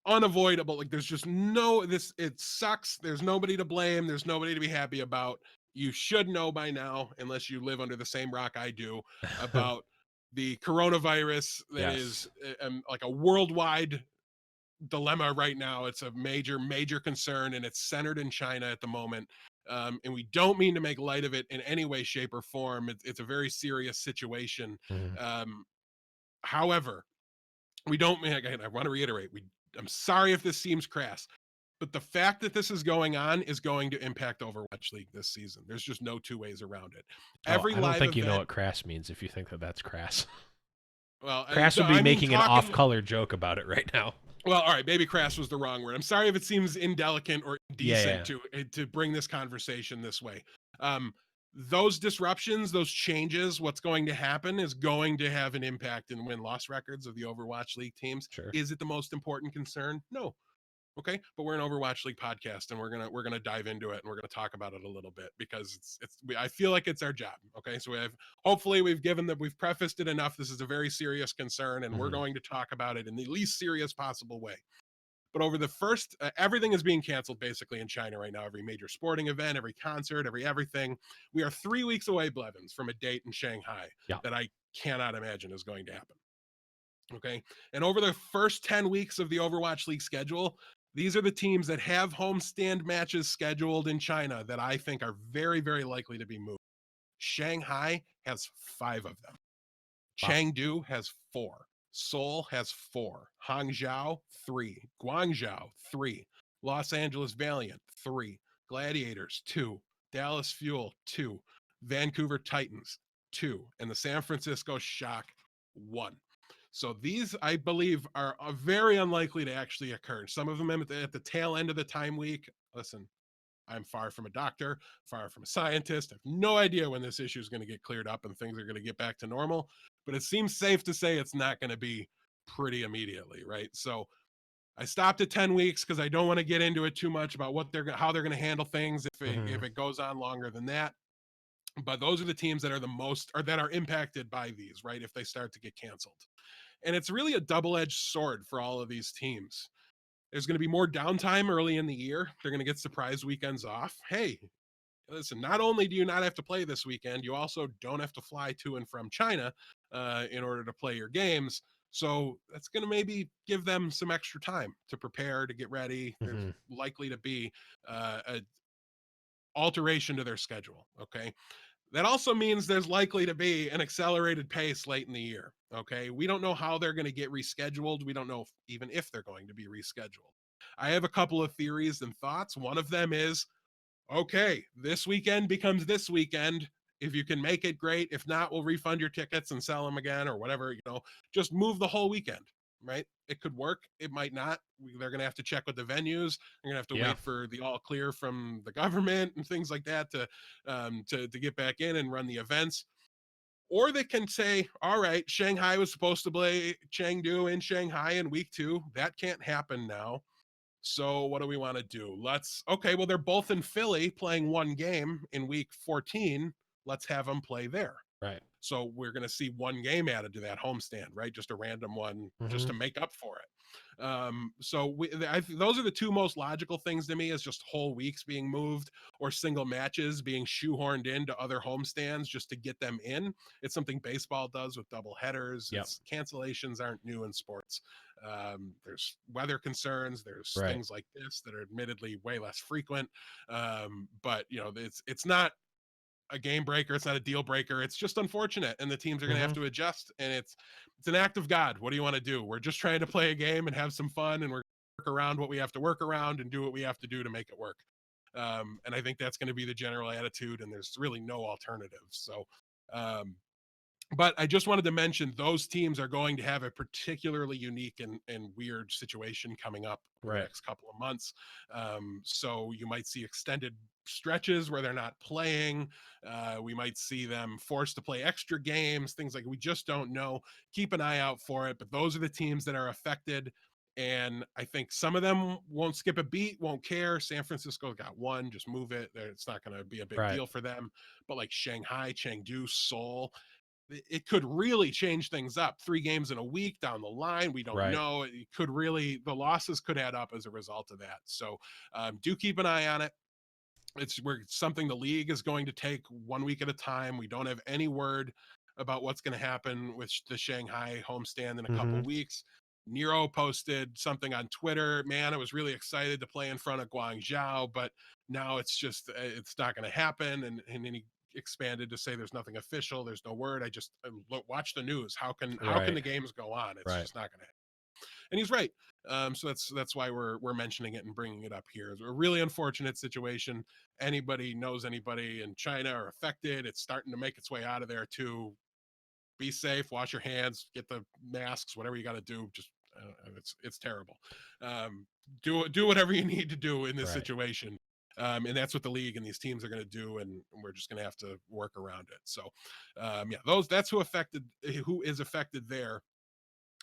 unavoidable, like there's just it sucks, there's nobody to blame, there's nobody to be happy about. You should know by now, unless you live under the same rock I do, about the coronavirus that is Yes. like a worldwide dilemma right now. It's a major concern, and it's centered in China at the moment. And we don't mean to make light of it in any way, shape, or form. It's a very serious situation. um, However, we don't, again, I want to reiterate, I'm sorry if this seems crass, but the fact that this is going on is going to impact Overwatch League this season. There's just no two ways around it. Oh, Every I don't live think you know event, what crass means if you think that that's crass. well, Crass would be I mean, making an off-color joke about it right now. well, all right, maybe crass was the wrong word. I'm sorry if it seems indelicate or indecent to bring this conversation this way. Those disruptions, those changes, what's going to happen is going to have an impact in win-loss records of the Overwatch League teams. Sure. Is it the most important concern? No. Okay, but we're an Overwatch League podcast, and we're gonna dive into it, and we're gonna talk about it a little bit, because I feel like it's our job. Okay, so hopefully we've prefaced it enough. This is a very serious concern, and we're going to talk about it in the least serious possible way. But over the first, everything is being canceled basically in China right now. Every major sporting event, every concert, everything. We are 3 weeks away, Blevins, from a date in Shanghai that I cannot imagine is going to happen. Okay, and over the first 10 weeks of the Overwatch League schedule, these are the teams that have homestand matches scheduled in China that I think are very, very likely to be moved. Shanghai has 5 of them. Wow. Chengdu has 4. Seoul has 4. Hangzhou, 3. Guangzhou, 3. Los Angeles Valiant, 3. Gladiators, 2. Dallas Fuel, 2. Vancouver Titans, 2. And the San Francisco Shock, 1. So these, I believe, are very unlikely to actually occur. Some of them at the tail end of the time week. Listen, I'm far from a doctor, far from a scientist. I have no idea when this issue is going to get cleared up and things are going to get back to normal. But it seems safe to say it's not going to be pretty immediately, right? So I stopped at 10 weeks because I don't want to get into it too much about how they're going to handle things if it goes on longer than that. But those are the teams that are the most, or that are impacted by these, right? If they start to get canceled. And it's really a double-edged sword for all of these teams. There's going to be more downtime early in the year. They're going to get surprise weekends off. Hey, listen, not only do you not have to play this weekend, you also don't have to fly to and from China in order to play your games. So that's going to maybe give them some extra time to prepare, to get ready. There's likely to be a alteration to their schedule. Okay. That also means there's likely to be an accelerated pace late in the year. Okay. We don't know how they're going to get rescheduled. We don't know even if they're going to be rescheduled. I have a couple of theories and thoughts. One of them is, okay, this weekend becomes this weekend. If you can make it, great. If not, we'll refund your tickets and sell them again or whatever, just move the whole weekend, right? It could work. It might not. They're going to have to check with the venues. They're going to have to wait for the all clear from the government and things like that to get back in and run the events. Or they can say, all right, Shanghai was supposed to play Chengdu in Shanghai in week 2. That can't happen now. So what do we want to do? Well, they're both in Philly playing one game in week 14. Let's have them play there. Right. So we're going to see one game added to that homestand, right? Just a random one just to make up for it. Those are the two most logical things to me, is just whole weeks being moved or single matches being shoehorned into other homestands just to get them in. It's something baseball does with double headers. Cancellations aren't new in sports. There's weather concerns. There's things like this that are admittedly way less frequent. But it's not a game breaker. It's not a deal breaker. It's just unfortunate, and the teams are going to have to adjust. And it's an act of God. What do you want to do? We're just trying to play a game and have some fun, and we're work around what we have to work around and do what we have to do to make it work. And I think that's going to be the general attitude, and there's really no alternative. So But I just wanted to mention those teams are going to have a particularly unique and weird situation coming up over the Right. next couple of months. So you might see extended stretches where they're not playing. We might see them forced to play extra games, things like we just don't know. Keep an eye out for it. But those are the teams that are affected. And I think some of them won't skip a beat, won't care. San Francisco got one, just move it. It's not going to be a big Right. deal for them. But like Shanghai, Chengdu, Seoul, it could really change things up. 3 games in a week down the line, we don't Right. know. It could really, the losses could add up as a result of that. So do keep an eye on it. It's something the league is going to take 1 week at a time. We don't have any word about what's going to happen with the Shanghai homestand in a couple Mm-hmm. weeks. Nero posted something on Twitter. Man, I was really excited to play in front of Guangzhou, but now it's not going to happen. And then he expanded to say there's nothing official, there's no word. I just watch the news. How can Right. the games go on? It's Right. just not going to happen. And he's right. So that's why we're mentioning it and bringing it up here. It's a really unfortunate situation. Anybody knows anybody in China are affected. It's starting to make its way out of there too. Be safe. Wash your hands. Get the masks. Whatever you got to do. Just it's terrible. Do whatever you need to do in this Right. situation. And that's what the league and these teams are going to do, and we're just going to have to work around it. So, yeah, that's who is affected there.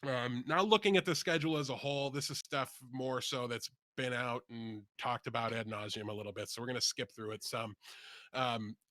Now looking at the schedule as a whole, this is stuff more so that's been out and talked about ad nauseum a little bit. So we're going to skip through it some.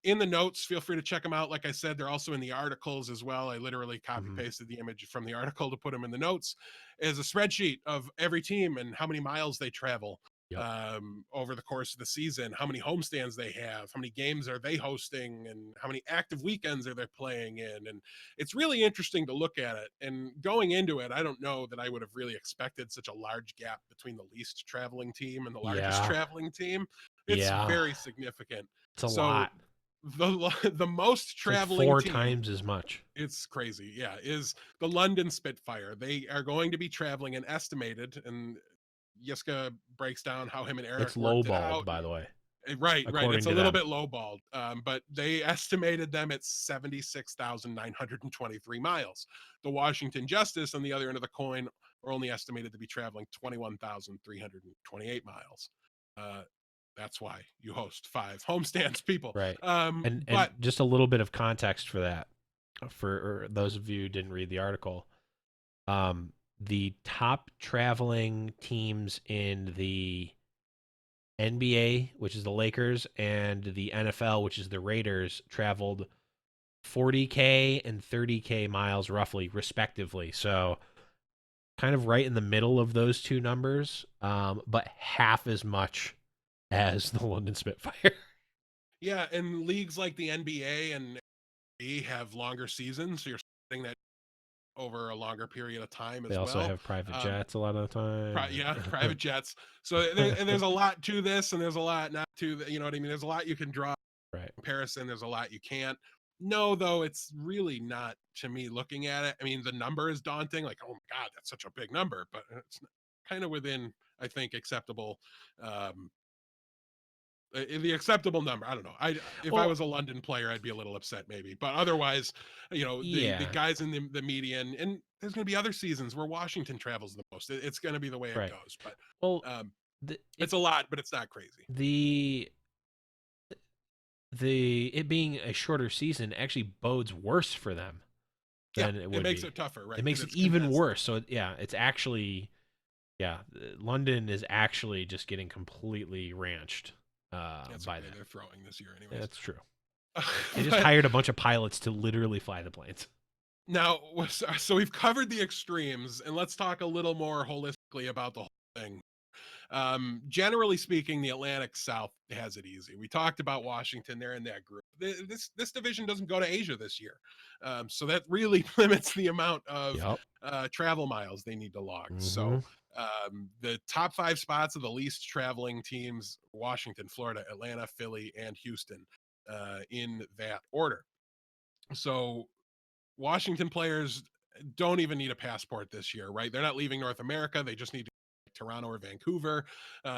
In the notes, feel free to check them out. Like I said, they're also in the articles as well. I literally copy Mm-hmm. pasted the image from the article to put them in the notes. Is a spreadsheet of every team and how many miles they travel Yep. over the course of the season, how many homestands they have, how many games are they hosting, and how many active weekends are they playing in. And it's really interesting to look at it. And going into it, I don't know that I would have really expected such a large gap between the least traveling team and the largest Yeah. traveling team. It's Yeah. very significant. It's a So lot. the most It's like traveling 4 team, times as much. it's crazy, yeah, is the London Spitfire. They are going to be traveling an estimated, and Yiska breaks down how him and It's Eric worked it lowballed, out. by the way, Right, right. It's according a to little them. bit lowballed, but they estimated them at 76,923 miles. The Washington Justice, on the other end of the coin, are only estimated to be traveling 21,328 miles. Uh, that's why you host 5 homestands, people. Right. And But just a little bit of context for that, for those of you who didn't read the article. The top traveling teams in the NBA, which is the Lakers, and the NFL, which is the Raiders, traveled 40K and 30K miles roughly, respectively. So kind of right in the middle of those two numbers, but half as much as the London Spitfire. yeah, and leagues like the NBA and NBA have longer seasons, so you're setting that over a longer period of time They as also well. have private Um, jets a lot of the time. Yeah, private jets. So there's a lot to this, and there's a lot not to. You know what I mean? There's a lot you can draw Right. comparison. There's a lot you can't. No, though, it's really not to me looking at it. I mean, the number is daunting. Like, oh my God, that's such a big number, but it's kind of within, I think, acceptable. Um, the acceptable number. I don't know. If I Well, was a London player, I'd be a little upset maybe. But otherwise, the yeah. guys in the median, and there's going to be other seasons where Washington travels the most. It's going to be the way it Right. goes. But Well, um, the it's it a lot, but it's not crazy. the it being a shorter season actually bodes worse for them Yeah, than it it would makes be. it tougher, right? It Because makes it it's even condensed. worse. So yeah, it's actually London is actually just getting completely ranched That's by okay. that. They're throwing this year, anyways. That's true. They just But hired a bunch of pilots to literally fly the planes. now, so we've covered the extremes, and let's talk a little more holistically about the whole thing. Generally speaking, the Atlantic South has it easy. We talked about Washington; they're in that group. This division doesn't go to Asia this year, so that really limits the amount of Yep. travel miles they need to log. Mm-hmm. So the top 5 spots of the least traveling teams: Washington, Florida, Atlanta, Philly, and Houston, in that order. So Washington players don't even need a passport this year, right? They're not leaving North America. They just need to Toronto or Vancouver,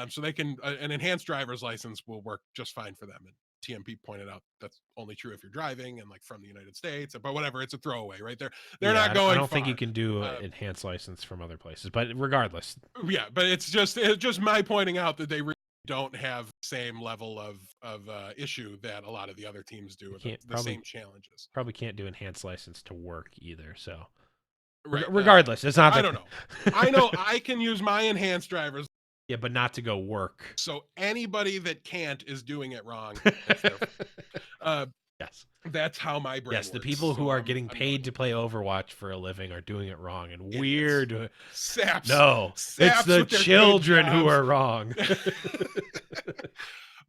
so they can an enhanced driver's license will work just fine for them. And TMP pointed out that's only true if you're driving and like from the United States, but whatever, it's a throwaway, right? They're not going. I don't far. think you can do an enhanced license from other places, but regardless. Yeah, but it's just my pointing out that they really don't have the same level of issue that a lot of the other teams do with the same challenges. Probably can't do enhanced license to work either. So right. Regardless, it's not. I don't know. I know I can use my enhanced drivers. Yeah, but not to go work. So anybody that can't is doing it wrong. Yes. That's how my brain works. The people who are getting paid to play Overwatch for a living are doing it wrong, and we're doing saps. No, it's the children who are wrong.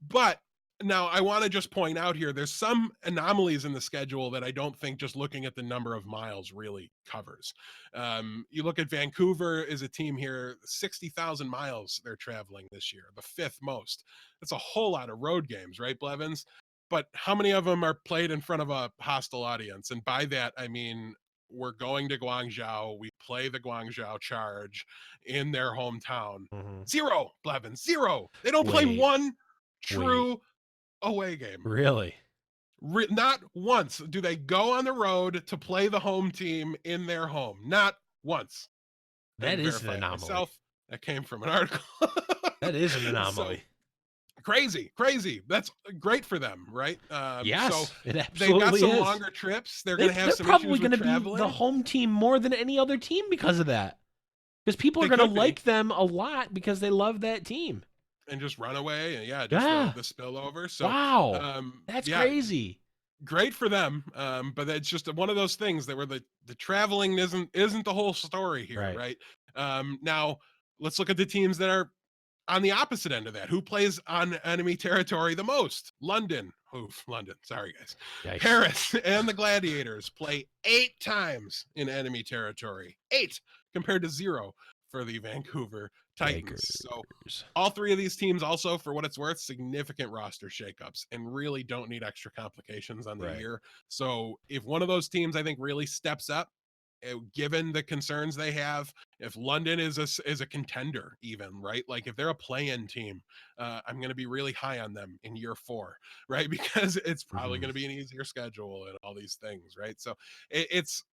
But now I want to just point out here, there's some anomalies in the schedule that I don't think just looking at the number of miles really covers. You look at Vancouver is a team here, 60,000 miles they're traveling this year, the 5th most. That's a whole lot of road games, right, Blevins? But how many of them are played in front of a hostile audience? And by that, I mean, we're going to Guangzhou. We play the Guangzhou Charge in their hometown. Mm-hmm. 0, Blevins, 0. They don't play one true away game. Really? Not once do they go on the road to play the home team in their home. Not once. That is an anomaly. Myself. That came from an article. That is an anomaly. Crazy. That's great for them, right? Yes, so it absolutely they've got some is. longer trips. They're going to have some probably going to be the home team more than any other team because of that. Because people are going to like them a lot because they love that team. And just run away, and the spillover. So wow, that's crazy. Great for them, but it's just one of those things that where the traveling isn't the whole story here, right? Now let's look at the teams that are on the opposite end of that. Who plays on enemy territory the most? London. London. Sorry, guys. Yikes. Paris and the Gladiators play 8 times in enemy territory. 8 compared to 0 for the Vancouver Titans. So all 3 of these teams also, for what it's worth, significant roster shakeups and really don't need extra complications on the year. So if one of those teams, I think, really steps up, given the concerns they have, if London is a contender, even, right? Like if they're a play-in team, I'm going to be really high on them in year 4, right? Because it's probably going to be an easier schedule and all these things, right? So it's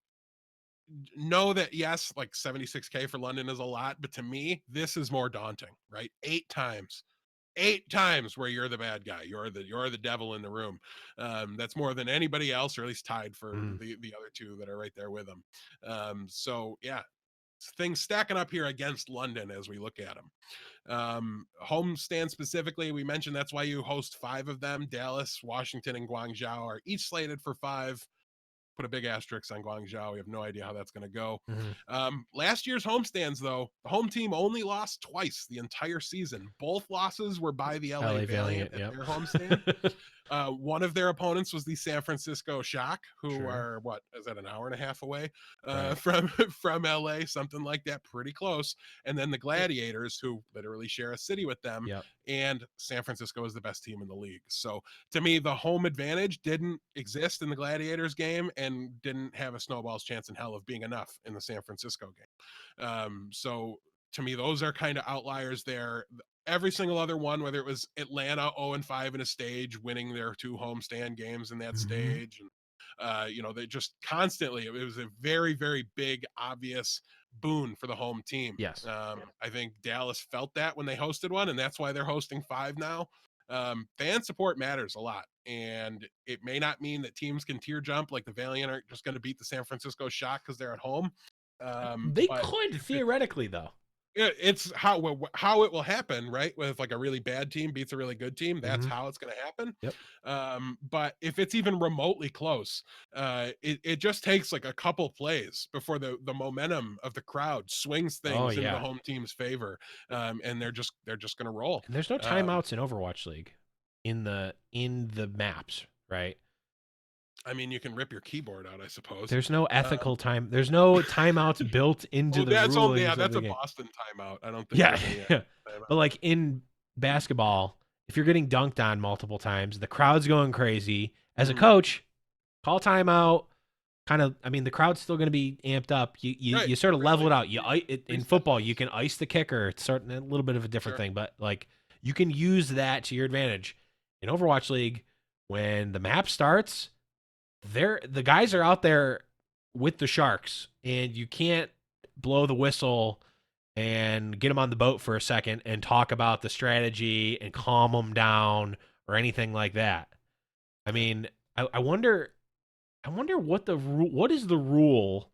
know that yes, like 76K for London is a lot, but to me, this is more daunting, right? 8 times where you're the bad guy, you're the devil in the room. That's more than anybody else, or at least tied for the other 2 that are right there with them. So yeah, things stacking up here against London as we look at them. Homestand specifically, we mentioned that's why you host 5 of them. Dallas, Washington, and Guangzhou are each slated for 5. Put a big asterisk on Guangzhou. We have no idea how that's going to go. Last year's homestands, though, the home team only lost twice the entire season. Both losses were by the LA Valiant at their homestand. One of their opponents was the San Francisco Shock, who are, what, is that an hour and a half away from LA, something like that, pretty close. And then the Gladiators, who literally share a city with them. And San Francisco is the best team in the league. So to me, the home advantage didn't exist in the Gladiators game and didn't have a snowball's chance in hell of being enough in the San Francisco game. So to me, those are kind of outliers there. Every single other one, whether it was Atlanta 0-5 in a stage, winning their 2 homestand games in that stage, and they just constantly, it was a very, very big, obvious boon for the home team. Yes. I think Dallas felt that when they hosted one, and that's why they're hosting 5 now. Fan support matters a lot, and it may not mean that teams can tear jump like the Valiant aren't just going to beat the San Francisco Shock because they're at home. They could theoretically, though. It's how it will happen, right? With like a really bad team beats a really good team, that's how it's going to happen. But if it's even remotely close, it just takes like a couple plays before the momentum of the crowd swings things in the home team's favor, and they're just going to roll. And there's no timeouts in Overwatch League in the maps, right? I mean, you can rip your keyboard out, I suppose. There's no ethical time. There's no timeouts built into the rulings. That's a Boston timeout. I don't think. Yeah. But like in basketball, if you're getting dunked on multiple times, the crowd's going crazy. As a coach, call timeout. The crowd's still going to be amped up. You sort of level it out. In football, you can ice the kicker. It's a little bit of a different thing, but like you can use that to your advantage. In Overwatch League, when the map starts, the guys are out there with the sharks, and you can't blow the whistle and get them on the boat for a second and talk about the strategy and calm them down or anything like that. I mean, I wonder what is the rule.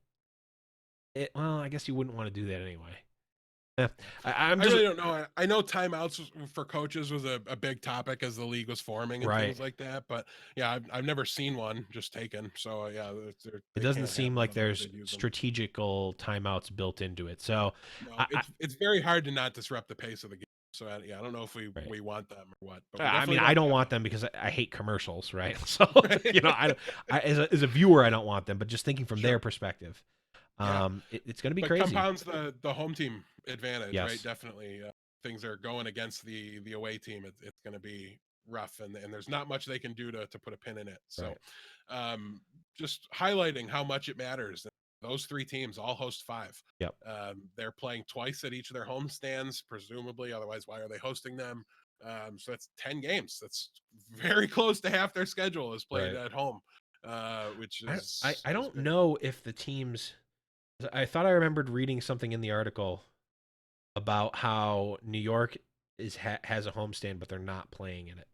Well, I guess you wouldn't want to do that anyway. I'm I just really don't know. I know timeouts for coaches was a big topic as the league was forming and right. things like that. But yeah, I've never seen one just taken. So yeah, It they doesn't can't have seem one, like otherwise there's they'd use them. strategical timeouts built into it. So No, it's very hard to not disrupt the pace of the game. So yeah, I don't know if right. we want them or what. But we I definitely mean, I want don't them. want them because I hate commercials, right? So as a viewer, I don't want them. But just thinking from their Sure. perspective, Yeah. it's going to be But crazy. compounds the home team advantage, right? Yes. Definitely. Things are going against the away team. It's going to be rough, and there's not much they can do to put a pin in it. So, Right. just highlighting how much it matters. Those three teams all host 5. Yep. They're playing twice at each of their home stands, presumably. Otherwise, why are they hosting them? So that's 10 games. That's very close to half their schedule is played Right. at home, which is I don't big. know if the teams. I thought I remembered reading something in the article about how New York has a homestand, but they're not playing in it.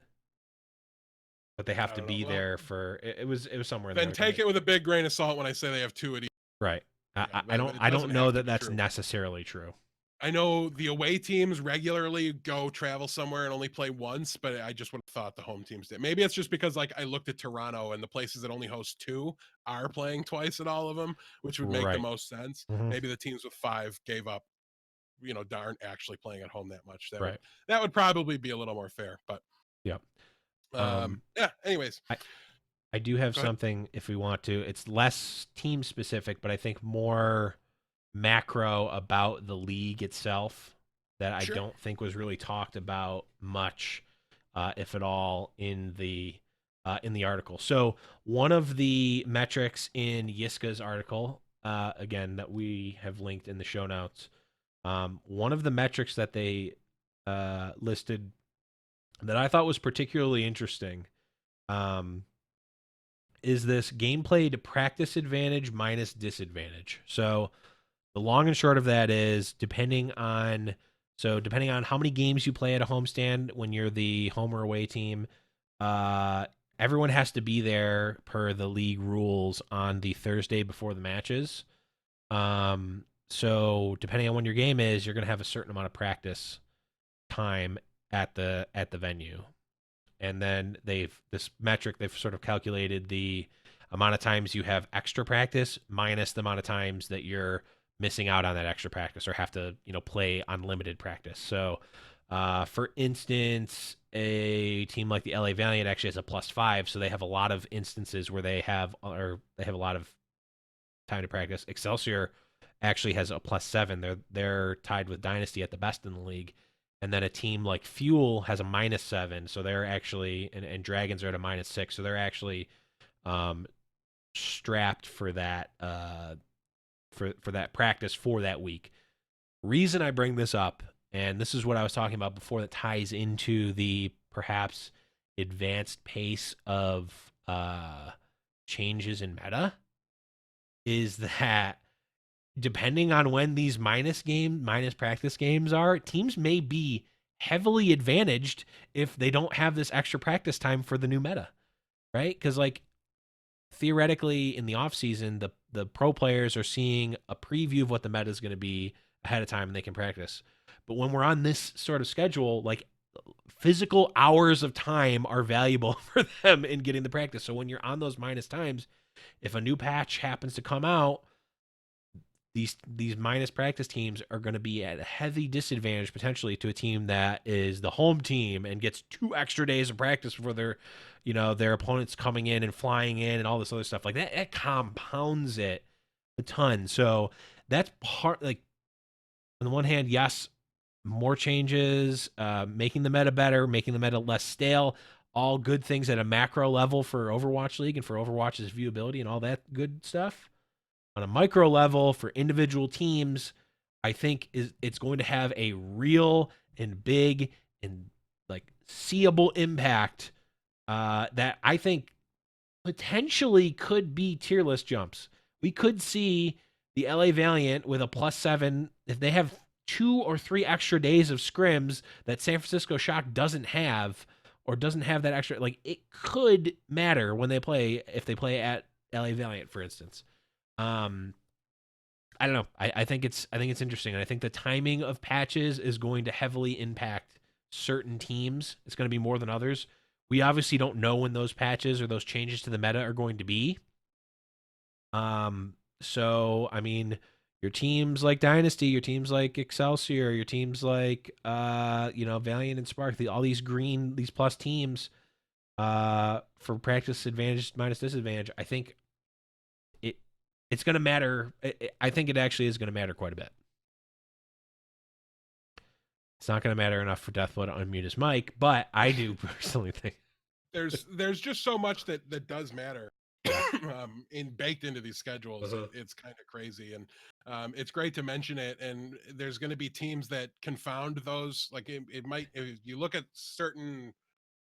But they have I to don't know. be Well, there for it was somewhere in the then article. take it with a big grain of salt when I say they have 2 at each. Right. Yeah, I don't it I don't doesn't know have to that be that's true. necessarily true. I know the away teams regularly go travel somewhere and only play once, but I just would have thought the home teams did. Maybe it's just because like I looked at Toronto and the places that only host 2 are playing twice at all of them, which would make the Right. most sense. Mm-hmm. Maybe the teams with 5 gave up, aren't actually playing at home that much. Right. That would probably be a little more fair. But Yep. yeah. Anyways, I do have go ahead. something if we want to. It's less team specific, but I think more macro about the league itself that I Sure. don't think was really talked about much, if at all, in the article. So one of the metrics in Yiska's article, again that we have linked in the show notes, one of the metrics that they listed that I thought was particularly interesting. Is this gameplay to practice advantage minus disadvantage. So the long and short of that is depending on how many games you play at a homestand when you're the home or away team, everyone has to be there per the league rules on the Thursday before the matches. So depending on when your game is, you're going to have a certain amount of practice time at the venue. And then they've sort of calculated the amount of times you have extra practice minus the amount of times that you're missing out on that extra practice or have to play unlimited practice. So for instance, a team like the LA Valiant actually has a +5, so they have a lot of instances where they have a lot of time to practice. Excelsior actually has a +7. They're tied with Dynasty at the best in the league. And then a team like Fuel has a -7, so they're actually and Dragons are at a -6, so they're actually strapped for that for that practice for that week. Reason I bring this up, and this is what I was talking about before, that ties into the perhaps advanced pace of changes in meta, is that depending on when these minus practice games are, teams may be heavily advantaged if they don't have this extra practice time for the new meta, right? Because like theoretically in the off season, the pro players are seeing a preview of what the meta is going to be ahead of time and they can practice. But when we're on this sort of schedule, like physical hours of time are valuable for them in getting the practice. So when you're on those minus times, if a new patch happens to come out, these minus practice teams are going to be at a heavy disadvantage potentially to a team that is the home team and gets 2 extra days of practice before their opponents coming in and flying in and all this other stuff like that. It compounds it a ton. So that's part, like, on the one hand, yes, more changes, making the meta better, making the meta less stale, all good things at a macro level for Overwatch League and for Overwatch's viewability and all that good stuff. On a micro level for individual teams, I think it's going to have a real and big and like seeable impact that I think potentially could be tier list jumps. We could see the LA Valiant with a +7 if they have 2 or 3 extra days of scrims that San Francisco Shock doesn't have, or doesn't have that extra. Like, it could matter when they play, if they play at LA Valiant, for instance. I don't know. I think it's interesting, and I think the timing of patches is going to heavily impact certain teams. It's going to be more than others. We obviously don't know when those patches or those changes to the meta are going to be. So I mean, your teams like Dynasty, your teams like Excelsior, your teams like Valiant and Spark, all these plus teams, for practice advantage minus disadvantage, I think it's going to matter. I think it actually is going to matter quite a bit. It's not going to matter enough for Deathblood to unmute his mic, but I do personally think there's just so much that does matter baked into these schedules. It's kind of crazy, and it's great to mention it. And there's going to be teams that confound those. Like it might, if you look at certain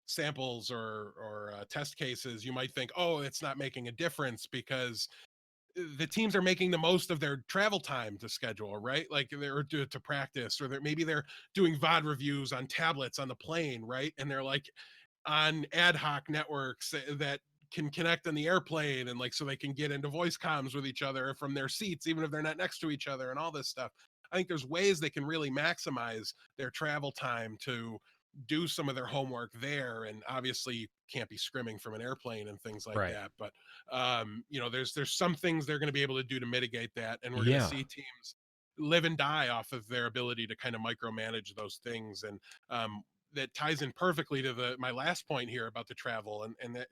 samples or test cases, you might think, oh, it's not making a difference because the teams are making the most of their travel time to schedule, right? Like they're to practice, or maybe they're doing VOD reviews on tablets on the plane, right? And they're like on ad hoc networks that can connect on the airplane, and like so they can get into voice comms with each other from their seats, even if they're not next to each other, and all this stuff. I think there's ways they can really maximize their travel time to do some of their homework there, and obviously can't be scrimming from an airplane and things like right. that. But there's some things they're going to be able to do to mitigate that, and we're going to see teams live and die off of their ability to kind of micromanage those things. And that ties in perfectly to my last point here about the travel and that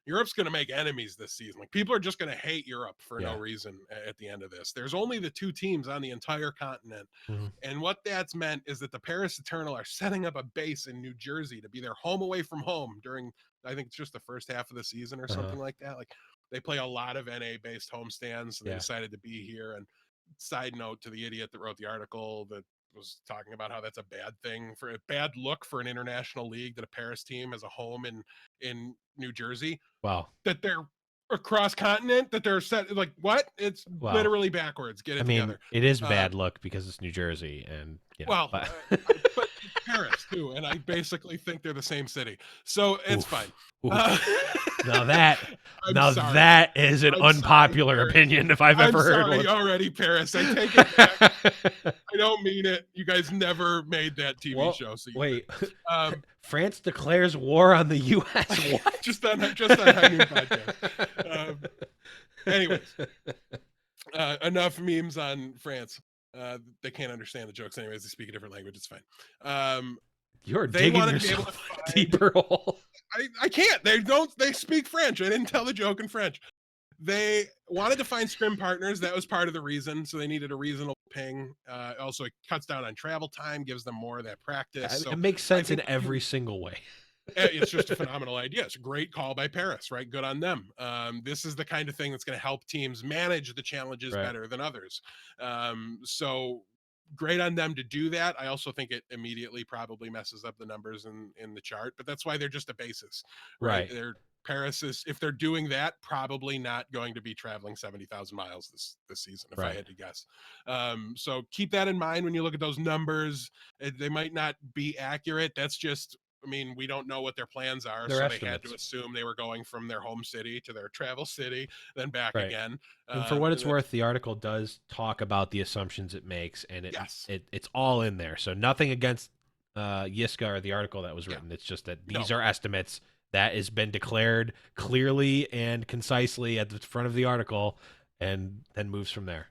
Europe's going to make enemies this season. Like, people are just going to hate Europe for no reason at the end of this. There's only the 2 teams on the entire continent. Mm-hmm. And what that's meant is that the Paris Eternal are setting up a base in New Jersey to be their home away from home during, I think it's just the first half of the season or something like that. Like, they play a lot of NA based homestands, so they decided to be here. And side note to the idiot that wrote the article that was talking about how that's a bad look for an international league that a Paris team has a home in New Jersey. Wow. That they're across continent, that they're set, like, what? It's literally backwards. Get it together. It is bad luck because it's New Jersey, and but it's Paris too, and I basically think they're the same city, so it's fine. Now that is an unpopular opinion if I've ever heard one. Already, Paris. I take it back. I don't mean it. You guys never made that TV show. So wait, France declares war on the U.S. What? just on High Noon Podcast. Anyways, enough memes on France. They can't understand the jokes anyways. They speak a different language. It's fine. You're digging yourself a deeper hole. I can't. They speak French. I didn't tell the joke in French. They wanted to find scrim partners. That was part of the reason. So they needed a reasonable ping. Also, it cuts down on travel time, gives them more of that practice. It makes sense in every single way. It's just a phenomenal idea. It's a great call by Paris, right? Good on them. This is the kind of thing that's going to help teams manage the challenges better than others. So great on them to do that. I also think it immediately probably messes up the numbers in the chart, but that's why they're just a basis, right? Paris is, if they're doing that, probably not going to be traveling 70,000 miles this season, if I had to guess. So keep that in mind when you look at those numbers. They might not be accurate. That's just, I mean, we don't know what their plans are, so they had to assume they were going from their home city to their travel city, then back again. And for what it's worth, the article does talk about the assumptions it makes, and it's all in there. So nothing against Yiska or the article that was written. It's just that these are estimates that has been declared clearly and concisely at the front of the article, and then moves from there.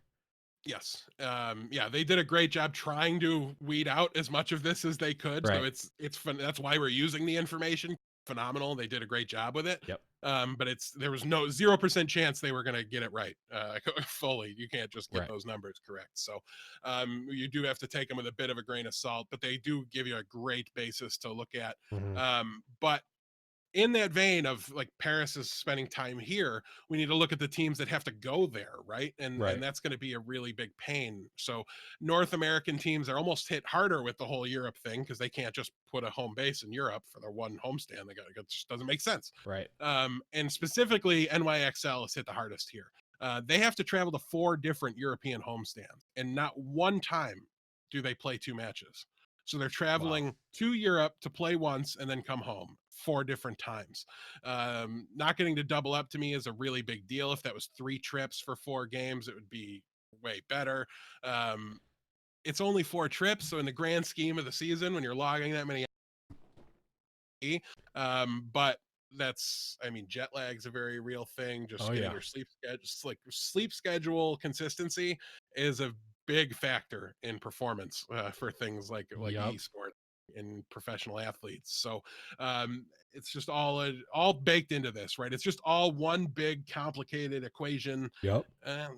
Yes. They did a great job trying to weed out as much of this as they could. So it's fun. That's why we're using the information. Phenomenal. They did a great job with it. Yep. But there was no 0% chance they were going to get it right fully. You can't just get those numbers correct. So you do have to take them with a bit of a grain of salt, but they do give you a great basis to look at. But in that vein of like Paris is spending time here, we need to look at the teams that have to go there, right? And Right. that's going to be a really big pain. So North American teams are almost hit harder with the whole Europe thing because they can't just put a home base in Europe for their one homestand. It just doesn't make sense. Right. And specifically, NYXL is hit the hardest here. They have to travel to 4 different European homestands, and not one time do they play 2 matches. So they're Wow. traveling to Europe to play once and then come home 4 different times. Not getting to double up to me is a really big deal. If that was 3 trips for 4 games, it would be way better. It's only 4 trips, so in the grand scheme of the season, when you're logging that many, but that's, I mean, jet lag's a very real thing. Just Oh getting yeah. your sleep schedule consistency is a big factor in performance for things like Yep. esport and professional athletes. So it's just all baked into this, right? It's just all one big complicated equation. Yep.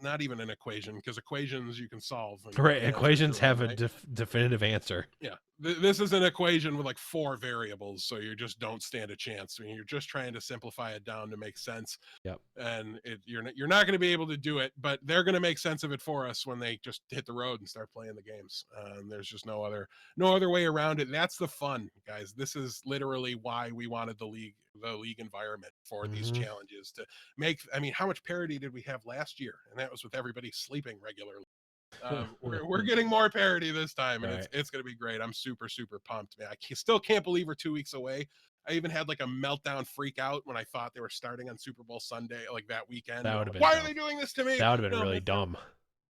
Not even an equation, because equations you can solve and you know Right. the answer to Equations them, have a right? definitive answer. Yeah, this is an equation with like 4 variables, so you just don't stand a chance. I mean, you're just trying to simplify it down to make sense, Yep. and you're not going to be able to do it, but they're going to make sense of it for us when they just hit the road and start playing the games. There's just no other way around it. That's the fun, guys. This is literally why we wanted the league environment for these Hmm. challenges to make. I mean, how much parity did we have last year? And that was with everybody sleeping regularly. We're getting more parity this time, and Right. it's going to be great. I'm super pumped, man. Still can't believe we're 2 weeks away. I even had like a meltdown freak out when I thought they were starting on Super Bowl Sunday, like that weekend. That And I'm would have like, been why are dumb. they doing this to me? That would have been No, really dumb.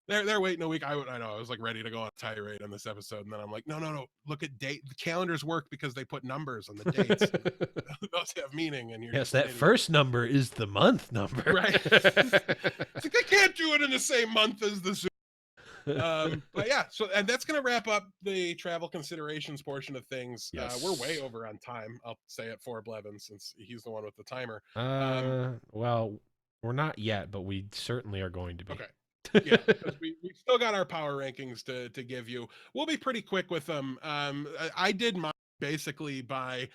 they're waiting a week. I know I was like ready to go on a tirade on this episode, and then I'm like, no. Look at date. The calendars work because they put numbers on the dates. And those have meaning, and you're Yes, just an that idiot. first number is the month number. Right. It's like they can't do it in the same month as the but yeah, so and that's going to wrap up the travel considerations portion of things. Yes. We're way over on time. I'll say it for Blevin since he's the one with the timer. Um, Well, we're not yet, but we certainly are going to be. okay. Yeah, because we still got our power rankings to give you. We'll be pretty quick with them. I did mine basically by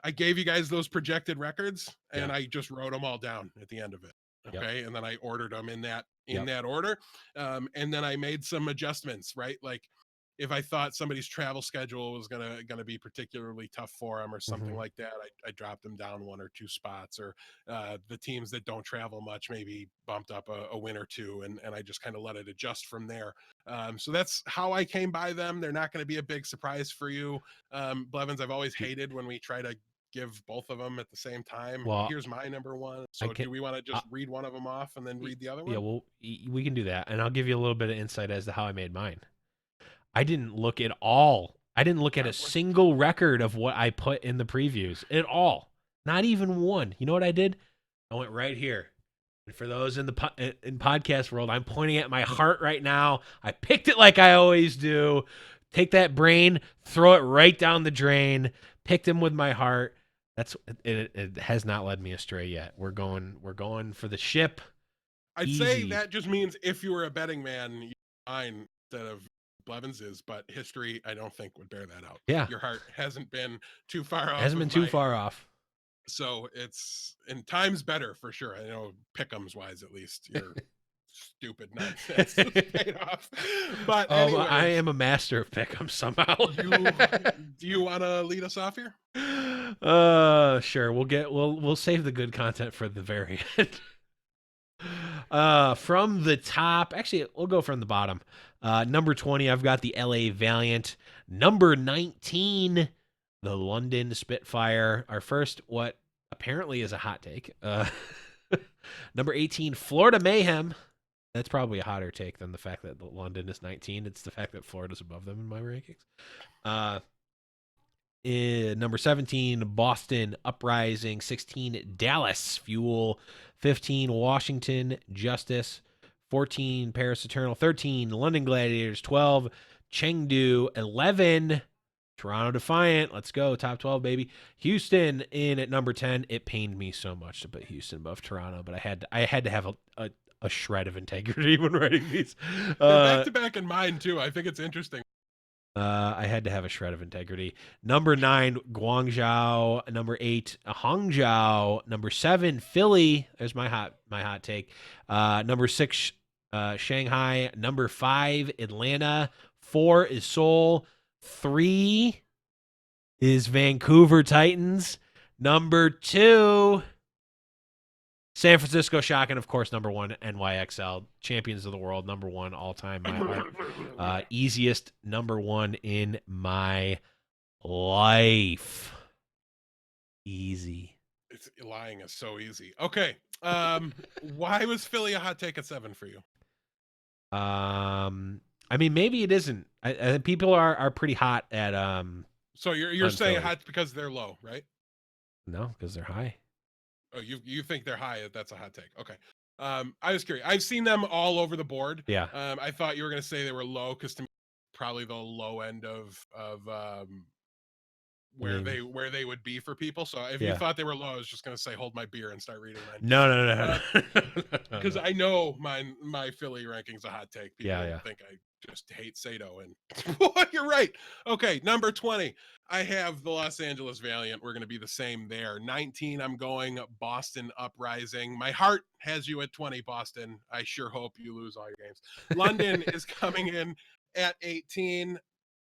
I gave you guys those projected records, and Yeah. I just wrote them all down at the end of it. Yep. Okay, and then I ordered them in that Yep. order, and then I made some adjustments. Right, like if I thought somebody's travel schedule was gonna be particularly tough for them or something Mhm. like that, I dropped them down 1 or 2 spots, or the teams that don't travel much maybe bumped up a win or 2, and I just kind of let it adjust from there. So that's how I came by them. They're not going to be a big surprise for you. Blevins, I've always hated when we try to give both of them at the same time. Well, Here's my number 1. I So can. do we want to Uh, just read one of them off and then read the other yeah, one? well, we can do that, and I'll give you a little bit of insight as to how I made mine. I didn't look at all. I didn't look at a single record of what I put in the previews at all. Not even one. You know what I did? I went right here. And for those in the in podcast world, I'm pointing at my heart right now. I picked it like I always do. Take that brain, throw it right down the drain. Picked him with my heart. That's it. It has not led me astray yet. We're going for the ship. I'd say Easy. that just means if you were a betting man, you mine instead of Blevins's, but history, I don't think would bear that out. Yeah. Your heart hasn't been too far off. Hasn't been too far off. So it's in times better for sure. I know pick'ems wise, at least your stupid nonsense is paid off. But anyway, I am a master of pick'em somehow. do you want to lead us off here? Sure. We'll save the good content for the very end. From the top, actually, we'll go from the bottom. Number 20, I've got the LA Valiant. Number 19, the London Spitfire. Our first, what apparently is a hot take. Number 18, Florida Mayhem. That's probably a hotter take than the fact that London is 19. It's the fact that Florida's above them in my rankings. Number 17, Boston Uprising. 16, Dallas Fuel. 15, Washington Justice. 14, Paris Eternal. 13, London Gladiators. 12, Chengdu. 11, Toronto Defiant. Let's go. Top 12, baby. Houston in at number 10. It pained me so much to put Houston above Toronto, but I had to have a shred of integrity when writing these. Back to back in mine too. I think it's interesting. I had to have a shred of integrity. Number 9, Guangzhou. Number 8, Hangzhou. Number 7, Philly. There's my hot take. Number 6, Shanghai. Number 5, Atlanta. 4 is Seoul. 3 is Vancouver Titans. Number 2, San Francisco Shock, and of course, number 1, NYXL, champions of the world, number 1 all time, my heart. Easiest number 1 in my life. Easy. It's lying is so easy. Okay. Why was Philly a hot take at 7 for you? I mean, maybe it isn't. I think people are pretty hot at So you're saying Philly. hot because they're low, right? No, because they're high. Oh, you think they're high? That's a hot take. Okay. I was curious. I've seen them all over the board. Yeah. I thought you were going to say they were low because to me, probably the low end of where they would be for people. So if you thought they were low, I was just going to say hold my beer and start reading mine. No. Because I know my Philly ranking's a hot take. People Yeah. think I just hate Sato, and you're right. Okay, number 20. I have the Los Angeles Valiant. We're going to be the same there. 19, I'm going Boston Uprising. My heart has you at 20, Boston. I sure hope you lose all your games. London is coming in at 18.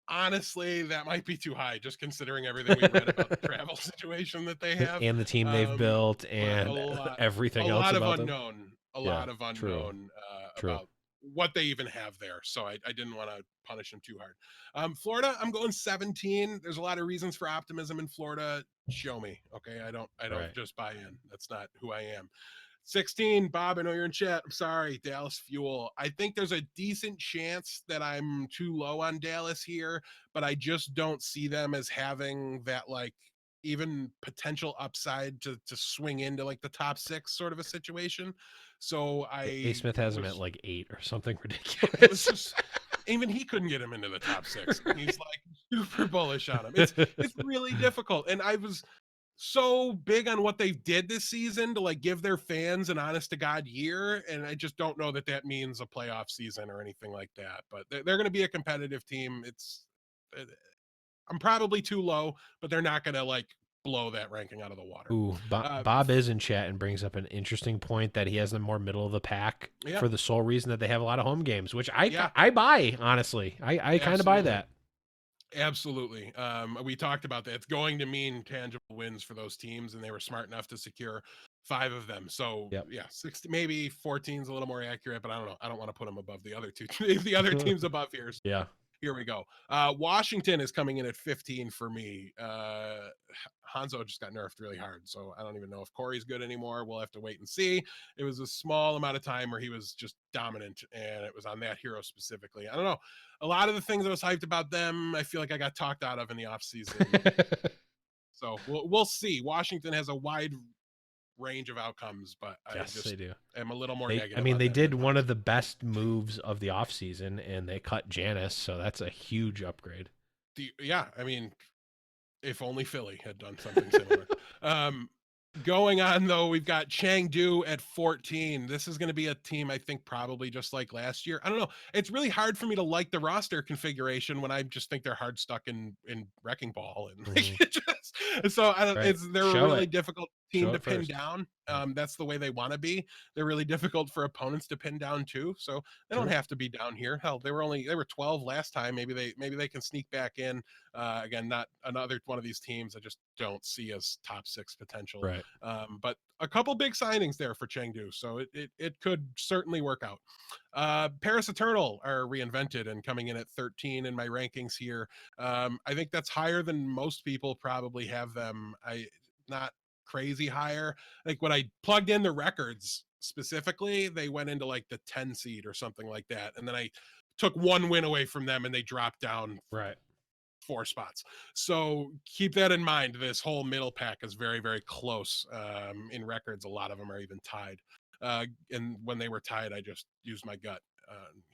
Honestly, that might be too high, just considering everything we read about the travel situation that they have and the team they've built and everything else about them. A lot of unknown about what they even have there. So I didn't want to punish them too hard. Florida, I'm going 17. There's a lot of reasons for optimism in Florida. Show me. Okay. I don't just buy in. That's not who I am. 16, Bob, I know you're in chat. I'm sorry, Dallas Fuel. I think there's a decent chance that I'm too low on Dallas here, but I just don't see them as having that like even potential upside to swing into like the top 6 sort of a situation. So A. Smith has him at like 8 or something ridiculous. It was just, even he couldn't get him into the top 6. And he's like super bullish on him. It's really difficult. And I was so big on what they did this season to like give their fans an honest to God year, and I just don't know that means a playoff season or anything like that. But they're going to be a competitive team. I'm probably too low, but they're not going to like blow that ranking out of the water. Ooh, Bob is in chat and brings up an interesting point that he has them more middle of the pack for the sole reason that they have a lot of home games, which I buy, honestly. I kind of buy that. Absolutely. We talked about that. It's going to mean tangible wins for those teams, and they were smart enough to secure 5 of them. So 60, maybe 14 is a little more accurate, but I don't know. I don't want to put them above the other two, the other teams above here. Yeah. Here we go. Washington is coming in at 15 for me. Hanzo just got nerfed really hard, so I don't even know if Corey's good anymore. We'll have to wait and see. It was a small amount of time where he was just dominant, and it was on that hero specifically. I don't know. A lot of the things I was hyped about them, I feel like I got talked out of in the offseason. So we'll see. Washington has a wide range of outcomes, but they do. I'm a little more negative. I mean, they did one of the best moves of the offseason, and they cut Janice, so that's a huge upgrade. I mean, if only Philly had done something similar. Going on, though, we've got Chengdu at 14. This is going to be a team, I think, probably just like last year. I don't know. It's really hard for me to like the roster configuration when I just think they're hard stuck in Wrecking Ball. And they're a really difficult team to pin down. That's the way they want to be. They're really difficult for opponents to pin down too. So they don't have to be down here. Hell, they were 12 last time. Maybe they can sneak back in. Again, not another one of these teams I just don't see as top 6 potential. Right. But a couple big signings there for Chengdu, so it could certainly work out. Paris Eternal are reinvented and coming in at 13 in my rankings here. I think that's higher than most people probably have them. Not crazy higher. Like when I plugged in the records specifically, they went into like the 10 seed or something like that, and then I took 1 win away from them and they dropped down 4 spots. So keep that in mind. This whole middle pack is very, very close. In records, a lot of them are even tied. And when they were tied, I just used my gut.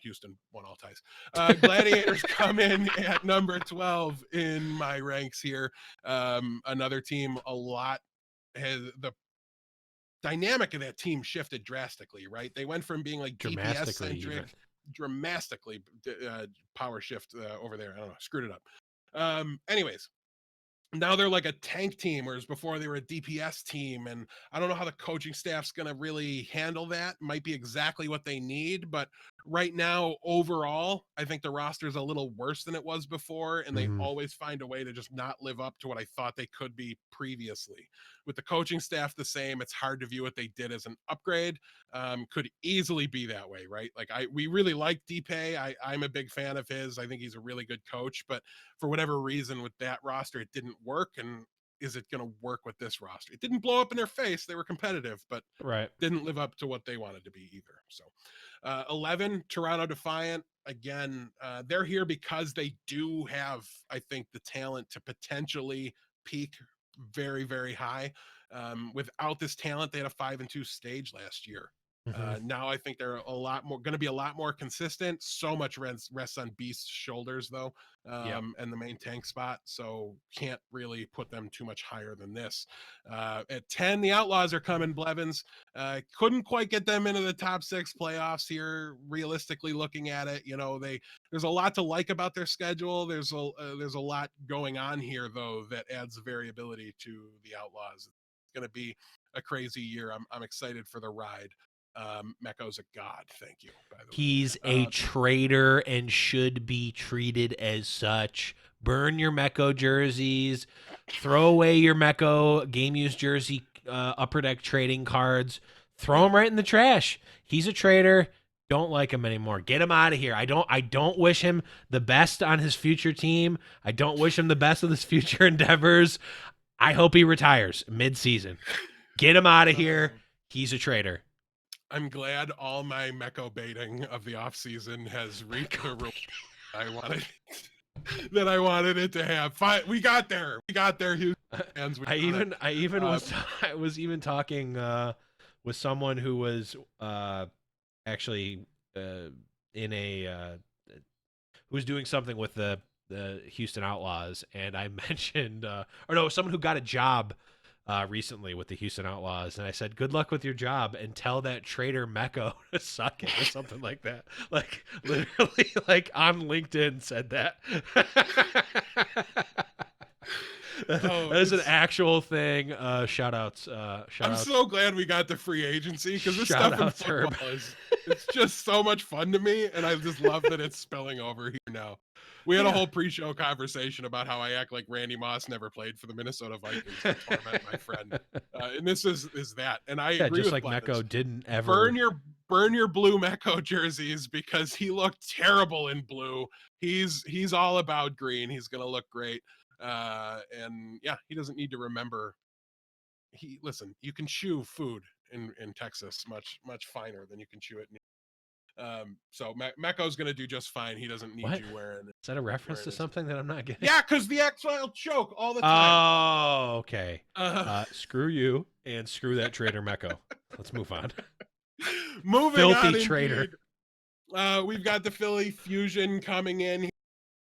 Houston won all ties. Gladiators come in at number 12 in my ranks here. Another team, the dynamic of that team shifted drastically, right? They went from being like DPS centric dramatically power shift over there. I don't know, screwed it up. Anyways, now they're like a tank team, whereas before they were a DPS team. And I don't know how the coaching staff's going to really handle that. Might be exactly what they need. But right now, overall, I think the roster is a little worse than it was before. And they always find a way to just not live up to what I thought they could be previously. With the coaching staff the same, it's hard to view what they did as an upgrade. Could easily be that way, right? Like we really like DP. I'm a big fan of his. I think he's a really good coach, but for whatever reason with that roster, it didn't work. And is it going to work with this roster? It didn't blow up in their face. They were competitive, but Right. didn't live up to what they wanted to be either. So 11, Toronto Defiant. Again, they're here because they do have, I think, the talent to potentially peak very, very high. Without this talent, they had a 5-2 stage last year. Now I think they're going to be a lot more consistent. So much rests on Beast's shoulders, though, and the main tank spot. So can't really put them too much higher than this. At 10, the Outlaws are coming, Blevins. Couldn't quite get them into the top 6 playoffs here. Realistically looking at it, there's a lot to like about their schedule. There's a lot going on here, though, that adds variability to the Outlaws. It's going to be a crazy year. I'm excited for the ride. Mecco's a god. Thank you, by the way. He's a traitor and should be treated as such. Burn your Mecco jerseys. Throw away your Mecco game use jersey upper deck trading cards. Throw him right in the trash. He's a traitor. Don't like him anymore. Get him out of here. I don't wish him the best on his future team. I don't wish him the best of his future endeavors. I hope he retires mid-season. Get him out of here. He's a traitor. I'm glad all my Mecco baiting of the offseason has reached the reward I wanted it to have. We got there. Houston fans. I was even talking with someone who was actually in a who was doing something with the Houston Outlaws, and I mentioned someone who got a job recently with the Houston Outlaws, and I said, good luck with your job and tell that traitor Mecco to suck it, or something like that. Like literally, like on LinkedIn said that. That is an actual thing. Shout outs. I'm so glad we got the free agency, because this stuff in football it's just so much fun to me, and I just love that it's spilling over here now. We had a whole pre-show conversation about how I act like Randy Moss never played for the Minnesota Vikings to torment my friend, and this is that. And I agree just with like Mecco didn't ever burn your blue Mecco jerseys, because he looked terrible in blue. He's all about green. He's gonna look great, and yeah, he doesn't need to remember. Listen, you can chew food in Texas much finer than you can chew it in. So Mecco's gonna do just fine. He doesn't need you wearing. Is that a reference to something that I'm not getting? Yeah, because the X-File choke all the time. Oh, okay. Screw you and screw that traitor Mecco. Let's move on. Moving Filthy on, traitor. We've got the Philly Fusion coming in.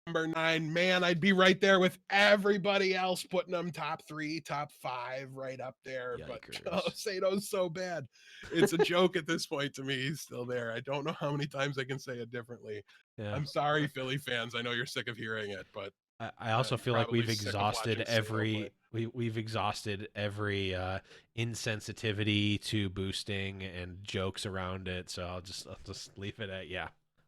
Number 9, man, I'd be right there with everybody else, putting them top 3, top 5, right up there. Yikers. But Sato's so bad. It's a joke at this point to me. He's still there. I don't know how many times I can say it differently. Yeah. I'm sorry, Philly fans. I know you're sick of hearing it, but I also feel like we've exhausted we've exhausted every insensitivity to boosting and jokes around it. So I'll just leave it at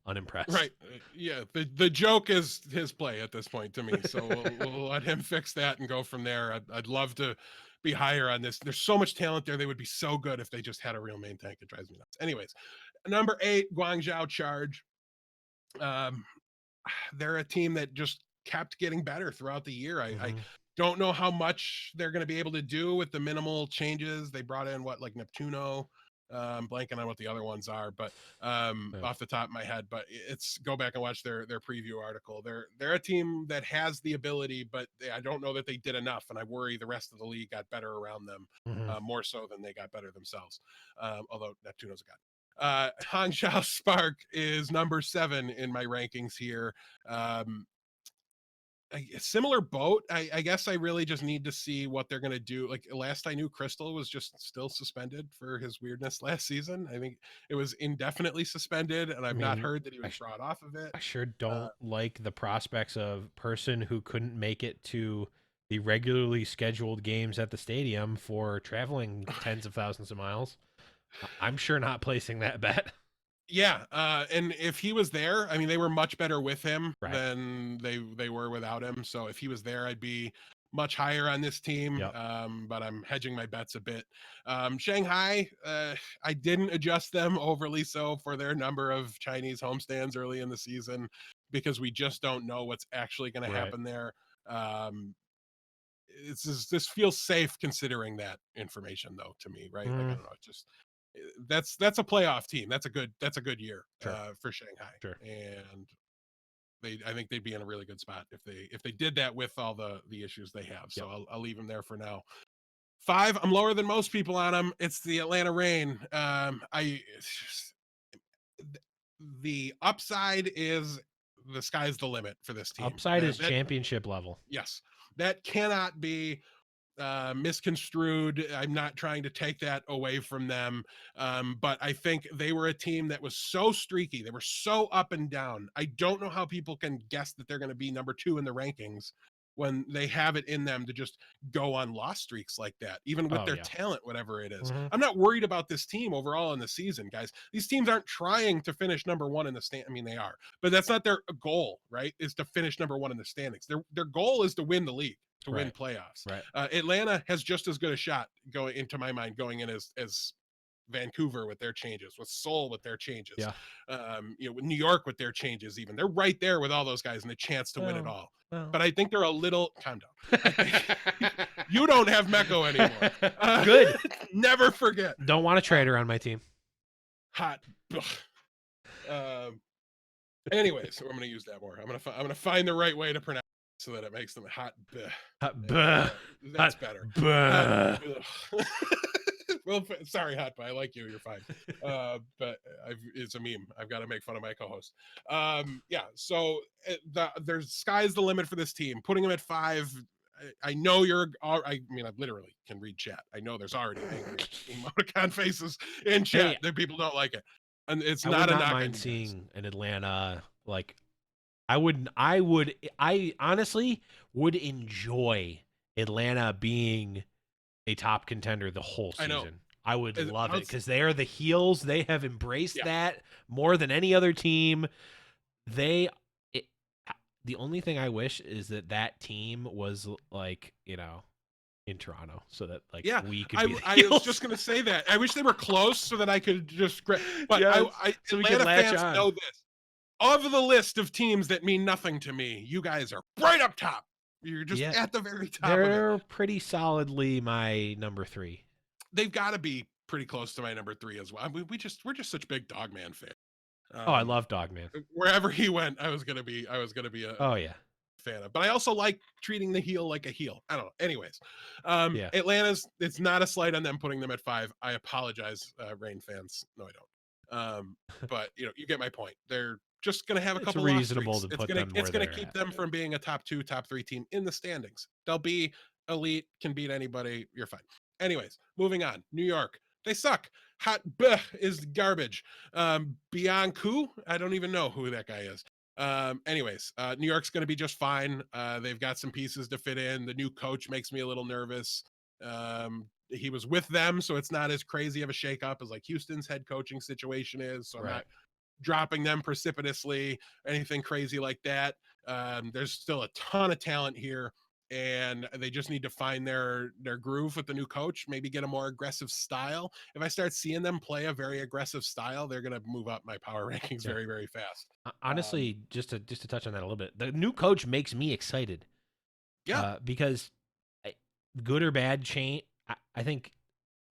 unimpressed. Right. Yeah. The joke is his play at this point to me. So we'll let him fix that and go from there. I'd love to be higher on this. There's so much talent there. They would be so good if they just had a real main tank. It drives me nuts. Anyways, number 8, Guangzhou Charge. They're a team that just kept getting better throughout the year. I don't know how much they're going to be able to do with the minimal changes. They brought in like Neptuno. Blanking on what the other ones are, but off the top of my head, but it's go back and watch their preview article. They're a team that has the ability, but I don't know that they did enough, and I worry the rest of the league got better around them, more so than they got better themselves. Although Neptuno's a god. Hangzhou Spark is number 7 in my rankings here. a similar boat. I guess I really just need to see what they're gonna do. Like last I knew, Crystal was just still suspended for his weirdness last season. I think it was indefinitely suspended, and I I've not mean, heard that he I, was brought off of it. I sure Uh, don't like the prospects of person who couldn't make it to the regularly scheduled games at the stadium for traveling tens of thousands of miles. I'm sure not placing that bet. Yeah, and if he was there, I mean, they were much better with him Right. than they were without him. So if he was there, I'd be much higher on this team. Yep. But I'm hedging my bets a bit. Shanghai, I didn't adjust them overly so for their number of Chinese homestands early in the season because we just don't know what's actually going to Right. happen there. This feels safe considering that information though to me, right? Like I Mm, don't know, it just that's a playoff team. That's a good year sure. for Shanghai, Sure. and I think they'd be in a really good spot if they did that with all the issues they have. So Yep. I'll leave them there for now. 5, I'm lower than most people on them. It's the Atlanta Reign. It's just, the upside is the sky's the limit for this team. Upside is That championship level. yes, that cannot be misconstrued. I'm not trying to take that away from them. But I think they were a team that was so streaky. They were so up and down. I don't know how people can guess that they're going to be number 2 in the rankings when they have it in them to just go on loss streaks like that, even with Oh, their yeah. talent, whatever it is. Mhm. I'm not worried about this team overall in the season, guys. These teams aren't trying to finish number 1 in the stand. I mean, they are, but that's not their goal, right? Is to finish number 1 in the standings. Their goal is to win the league, to win Right. playoffs. Right. Atlanta has just as good a shot going into my mind going in as Vancouver with their changes, with Seoul with their changes, Yeah. with New York with their changes. Even they're right there with all those guys and the chance to win it all. Well. But I think they're a little calm down. I think you don't have Mecco anymore. Good. Never forget. Don't want a traitor on my team. Hot. Anyway, so I'm going to use that more. I'm going to find the right way to pronounce it so that it makes them hot. That's better. Well, sorry, Hot Pie. I like you. You're fine. But it's a meme. I've got to make fun of my co-host. Yeah. So there's sky's the limit for this team. Putting them at 5. I know you're. I mean, I literally can read chat. I know there's already angry emoticon faces in chat Hey, that people don't like it, and it's I not would a not knock on mind you guys. seeing an Atlanta like. I honestly would enjoy Atlanta being a top contender the whole I know. season. I would love it How's- because they are the heels. They have embraced Yeah. that more than any other team. The only thing I wish is that team was like, in Toronto so that like Yeah, we could be the I was heels. just gonna say that. I wish they were close so that I could just. But Yes, I so we could Atlanta latch fans on. know this. Of the list of teams that mean nothing to me, you guys are right up top. You're just Yeah, at the very top of it. they're pretty solidly my number 3. They've got to be pretty close to my number 3 as well. I mean, we're just such big Dogman fans. I love Dogman. Wherever he went, I was gonna be a Oh yeah. fan of. But I also like treating the heel like a heel. I don't know. Anyways, Yeah. Atlanta's. It's not a slight on them putting them at 5. I apologize, Reign fans. No, I don't. But you get my point. They're just going to have a It's couple reasonable loss to streaks. put them It's where going to they're keep at. them from being a top 2, top 3 team in the standings. They'll be elite, can beat anybody. You're fine. Anyways, moving on. New York. They suck. Hot is garbage. Biancu, I don't even know who that guy is. Anyways, New York's going to be just fine. They've got some pieces to fit in. The new coach makes me a little nervous. He was with them, so it's not as crazy of a shakeup as like Houston's head coaching situation is. So I'm not dropping them precipitously, anything crazy like that. There's still a ton of talent here, and they just need to find their groove with the new coach. Maybe get a more aggressive style. If I start seeing them play a very aggressive style, they're going to move up my power rankings very, very fast. Honestly, just to touch on that a little bit, the new coach makes me excited. Yeah, because good or bad change, I think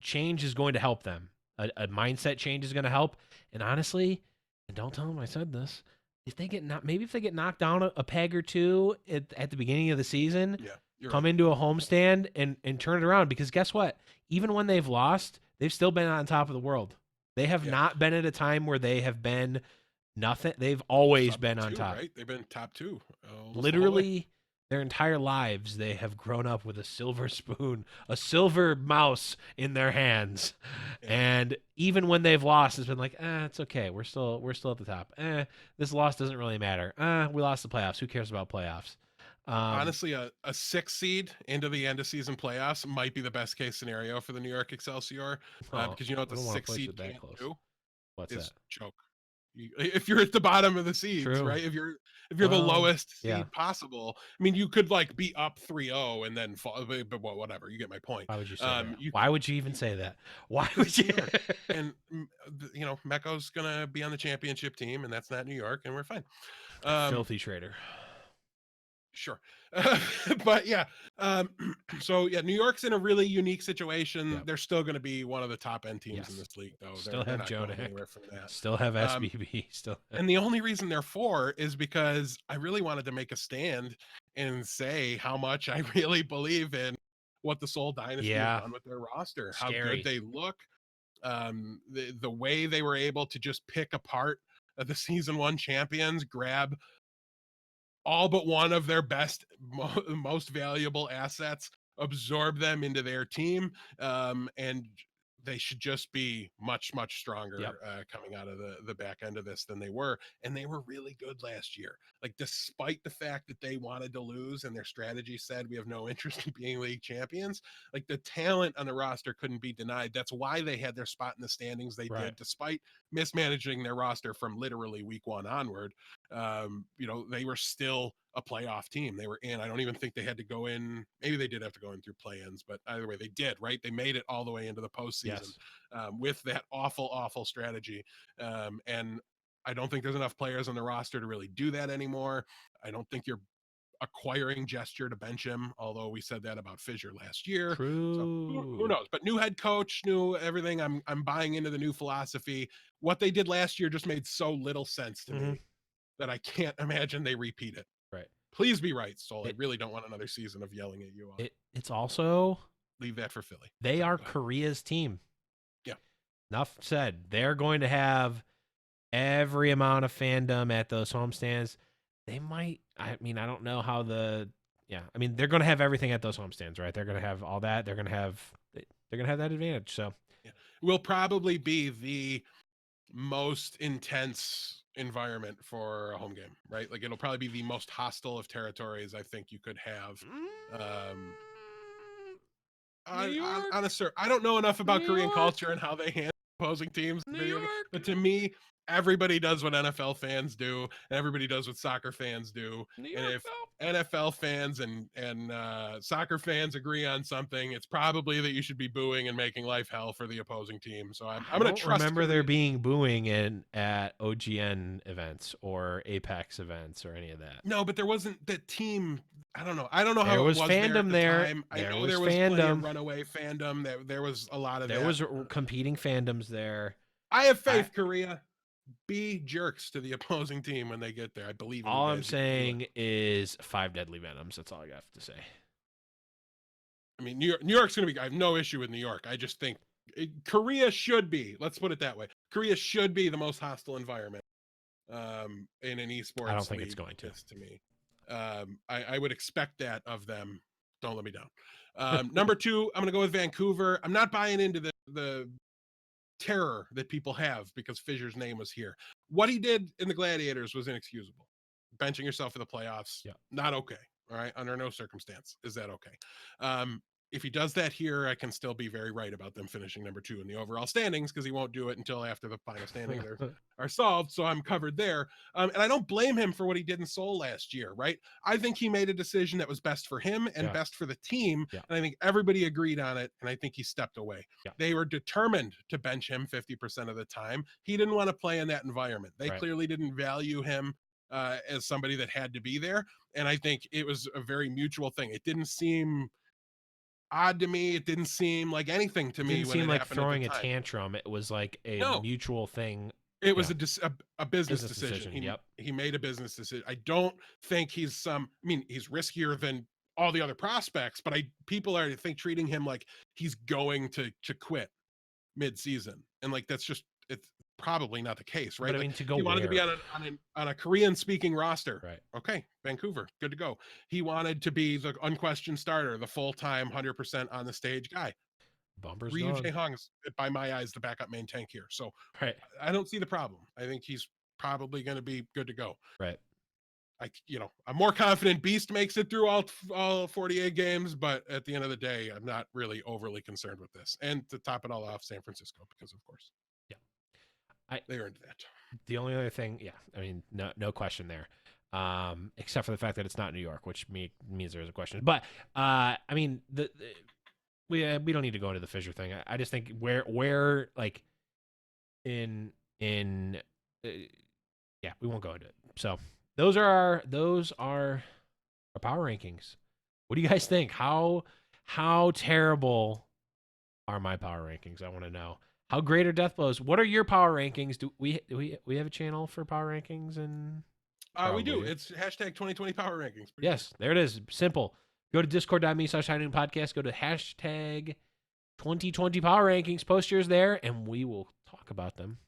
change is going to help them. A mindset change is going to help. And honestly, and don't tell them I said this, if they get knocked down a peg or two at the beginning of the season, come into a homestand and turn it around. Because guess what? Even when they've lost, they've still been on top of the world. They have not been at a time where they have been nothing. They've always been on top. Right? They've been top 2. Literally, their entire lives they have grown up with a silver spoon, a silver mouse in their hands. Yeah. And even when they've lost, it's been like, it's okay. We're still at the top. This loss doesn't really matter. We lost the playoffs. Who cares about playoffs? Honestly, a 6 seed into the end of season playoffs might be the best case scenario for the New York Excelsior, because you know what I the don't want to 6 place seed it that can't close. do What's is that? choke. If you're at the bottom of the seeds, True. right? If you're the Well, lowest seed yeah. possible, I mean, you could like be up 3-0 and then fall, but whatever. You get my point. Why would you say that? You Why would you even say that? Why because would it's you? New York, and you know, Mecco's gonna be on the championship team, and that's not New York, and we're fine. Filthy traitor. Sure. But yeah, so yeah, New York's in a really unique situation. Yep. They're still going to be one of the top end teams in Yes. this league, though. Still They're have not going Jonak. anywhere from that. Still have Um, SBB. Still. and the only reason they're 4 is because I really wanted to make a stand and say how much I really believe in what the Soul Dynasty has Yeah. done with their roster, Scary. how good they look, the way they were able to just pick apart the season 1 champions, grab all but one of their best, most valuable assets, absorb them into their team, and they should just be much stronger Yep. Coming out of the back end of this than they were. And they were really good last year, like despite the fact that they wanted to lose and their strategy said we have no interest in being league champions. Like the talent on the roster couldn't be denied. That's why they had their spot in the standings they Right. did, despite mismanaging their roster from literally week 1 onward. You know, they were still a playoff team. They were in. I don't even think they had to go in. Maybe they did have to go in through play-ins, but either way, they did. Right? They made it all the way into the postseason. Yes. With that awful strategy. And I don't think there's enough players on the roster to really do that anymore. I don't think you're acquiring gesture to bench him, although we said that about Fisher last year. True. So who knows? But new head coach, new everything. I'm buying into the new philosophy. What they did last year just made so little sense to me that I can't imagine they repeat it. Right. Please be right, Soul. I really don't want another season of yelling at you. It's also Leave that for Philly. They are Korea's team. Yeah. Enough said. They're going to have every amount of fandom at those homestands. They might. I mean, I don't know how the. Yeah, I mean, they're going to have everything at those homestands, right? They're going to have all that. They're going to have that advantage. So, yeah, will probably be the most intense environment for a home game, right? Like it'll probably be the most hostile of territories I think you could have. I don't know enough about Korean culture and how they handle opposing teams, but to me, everybody does what NFL fans do, and everybody does what soccer fans do. And if NFL fans and soccer fans agree on something, it's probably that you should be booing and making life hell for the opposing team. So I'm going to trust. Remember there being booing at OGN events or Apex events or any of that. No, but there wasn't the team. I don't know how there it was fandom there. I know there was plenty of runaway fandom. There was a lot of there was competing fandoms there. I have faith, Korea. Be jerks to the opposing team when they get there. I believe. All I'm saying is 5 deadly venoms. That's all I have to say. I mean, New York's going to be. I have no issue with New York. I just think Korea should be. Let's put it that way. Korea should be the most hostile environment in an esports. I don't think it's going to me. I would expect that of them. Don't let me down. Number 2, I'm going to go with Vancouver. I'm not buying into the terror that people have because Fisher's name was here. What he did in the Gladiators was inexcusable. Benching yourself for the playoffs, not okay. All right, under no circumstance is that okay. If he does that here, I can still be very right about them finishing number 2 in the overall standings because he won't do it until after the final standings are solved. So I'm covered there. And I don't blame him for what he did in Seoul last year, right? I think he made a decision that was best for him and best for the team. And I think everybody agreed on it. And I think he stepped away. They were determined to bench him 50% of the time. He didn't want to play in that environment. They clearly didn't value him as somebody that had to be there. And I think it was a very mutual thing. It didn't seem odd to me. It didn't seem like anything to me. It didn't seem like throwing a tantrum. It was like a mutual thing. It was a business decision. He made a business decision. I don't think he's I mean, he's riskier than all the other prospects, but people are, I think, treating him like he's going to quit mid-season. And like, that's just, it's probably not the case, right? But I Like mean, to if go he wanted to be where? on a Korean speaking roster, Right. okay, Vancouver, good to go. He wanted to be the unquestioned starter, the full time 100% on the stage guy. Bumper's Ryu gone. Jae-hong's, by my eyes, the backup main tank here. So Right. I don't see the problem. I think he's probably going to be good to go. Right. I'm more confident Beast makes it through all 48 games, but at the end of the day, I'm not really overly concerned with this. And to top it all off, San Francisco, because of course, they earned that. The only other thing, yeah, I mean, no question there, except for the fact that it's not New York, which means there's a question. But I mean, we don't need to go into the Fisher thing. I just think where like in yeah, we won't go into it. So those are our power rankings. What do you guys think? How terrible are my power rankings? I want to know. How great are Death Blows? What are your power rankings? Do we have a channel for power rankings? And We do. It's hashtag 2020 power rankings. Yes, there it is. Simple. Go to discord.me/HighNoonPodcast. Go to hashtag 2020 power rankings. Post yours there, and we will talk about them.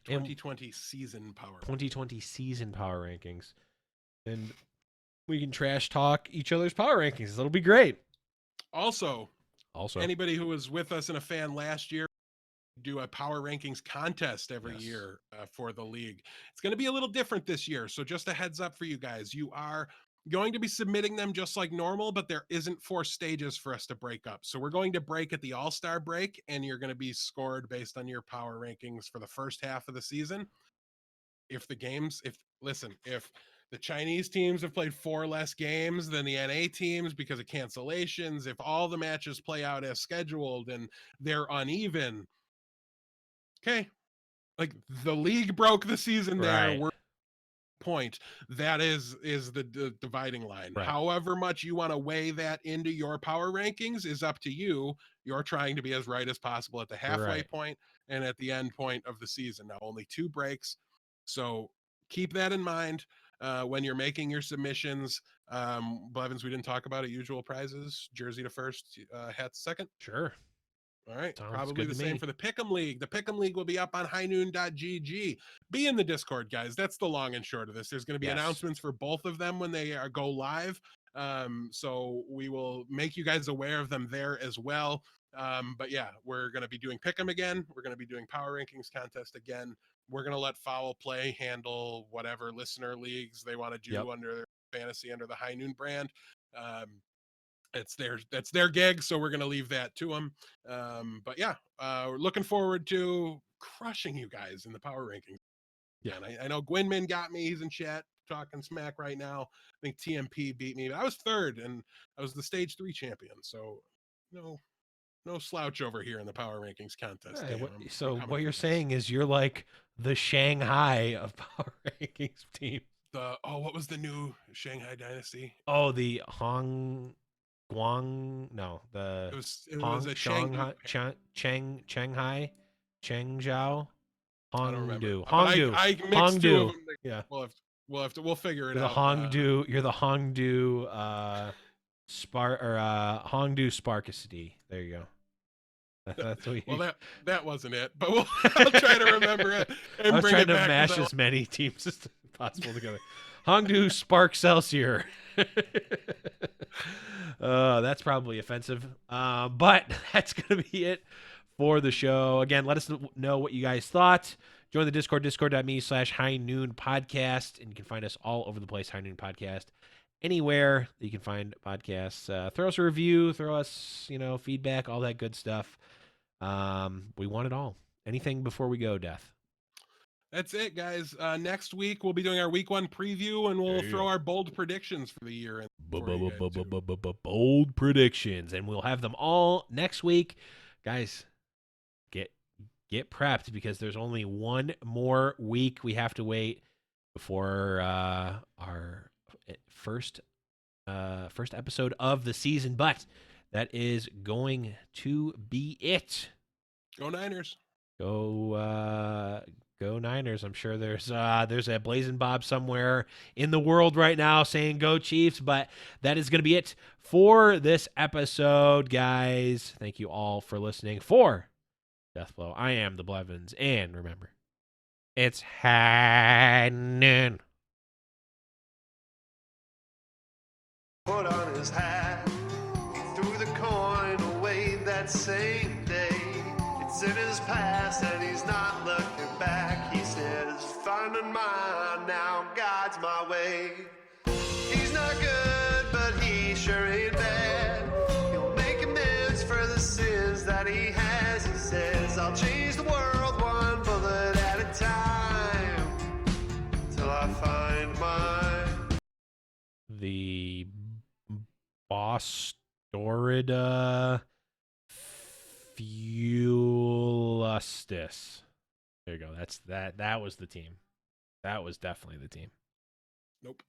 2020 season power. 2020 season power rankings, and we can trash talk each other's power rankings. That'll be great. Also, anybody who was with us and a fan last year, do a power rankings contest every year for the league. It's going to be a little different this year. So just a heads up for you guys. You are going to be submitting them just like normal, but there isn't 4 stages for us to break up. So we're going to break at the All-Star break, and you're going to be scored based on your power rankings for the first half of the season. If the Chinese teams have played 4 less games than the NA teams because of cancellations, if all the matches play out as scheduled and they're uneven, okay, like the league broke the season there. Right. We're point that is the dividing line. Right. However much you want to weigh that into your power rankings is up to you. You're trying to be as right as possible at the halfway point and at the end point of the season. Now only 2 breaks, so keep that in mind when you're making your submissions. Blevins, we didn't talk about it. Usual prizes: jersey to first, hat to second. Sure. All right. Sounds probably the same me. for the Pick'em League. The Pick'em League will be up on highnoon.gg. Be in the Discord, guys. That's the long and short of this. There's going to be announcements for both of them when they go live. So we will make you guys aware of them there as well. But yeah, we're going to be doing Pick'em again. We're going to be doing Power Rankings contest again. We're going to let Foul Play handle whatever listener leagues they want to do under fantasy, under the High Noon brand. That's their gig, so we're going to leave that to them. But yeah, we're looking forward to crushing you guys in the power rankings. Yeah, and I know Gwynman got me. He's in chat talking smack right now. I think TMP beat me, but I was 3rd, and I was the stage 3 champion. So no slouch over here in the power rankings contest. So what you're saying is you're like the Shanghai of power rankings team. What was the new Shanghai dynasty? Oh, the Hong Guang, no, it was a Shanghai, Shanghai, Chengzhou, Hongdu, Hongdu. I mixed Hongdu. 2 of them. Yeah, we'll figure it you're out. You're the Hongdu Hongdu Sparkacity. There you go. That's what you... Well, that wasn't it, but I'll try to remember it. And I was bring trying it to back mash as many teams as possible together. Hongdu Spark Celsior. That's probably offensive. But that's going to be it for the show. Again, let us know what you guys thought. Join the Discord, discord.me/High Noon Podcast. And you can find us all over the place, High Noon Podcast. Anywhere that you can find podcasts. Throw us a review, throw us, feedback, all that good stuff. We want it all. Anything before we go, Death? That's it, guys. Next week, we'll be doing our week 1 preview, and we'll throw our bold predictions for the year. Bold predictions. And we'll have them all next week. Guys, get prepped, because there's only one more week we have to wait before our first episode of the season. But that is going to be it. Go Niners. Go Niners. I'm sure there's a Blazing Bob somewhere in the world right now saying go Chiefs, but that is going to be it for this episode, guys. Thank you all for listening. For Deathblow, I am the Blevins, and remember, It's Hannon. Put on his hat, threw the coin away that same day. It's in his past and he's not looking back. He says, finding mine now, God's my way. He's not good, but he sure ain't bad. He'll make amends for the sins that he has. He says, I'll change the world one bullet at a time till I find mine. The Bostorida Fulustis. There you go. That was the team. That was definitely the team. Nope.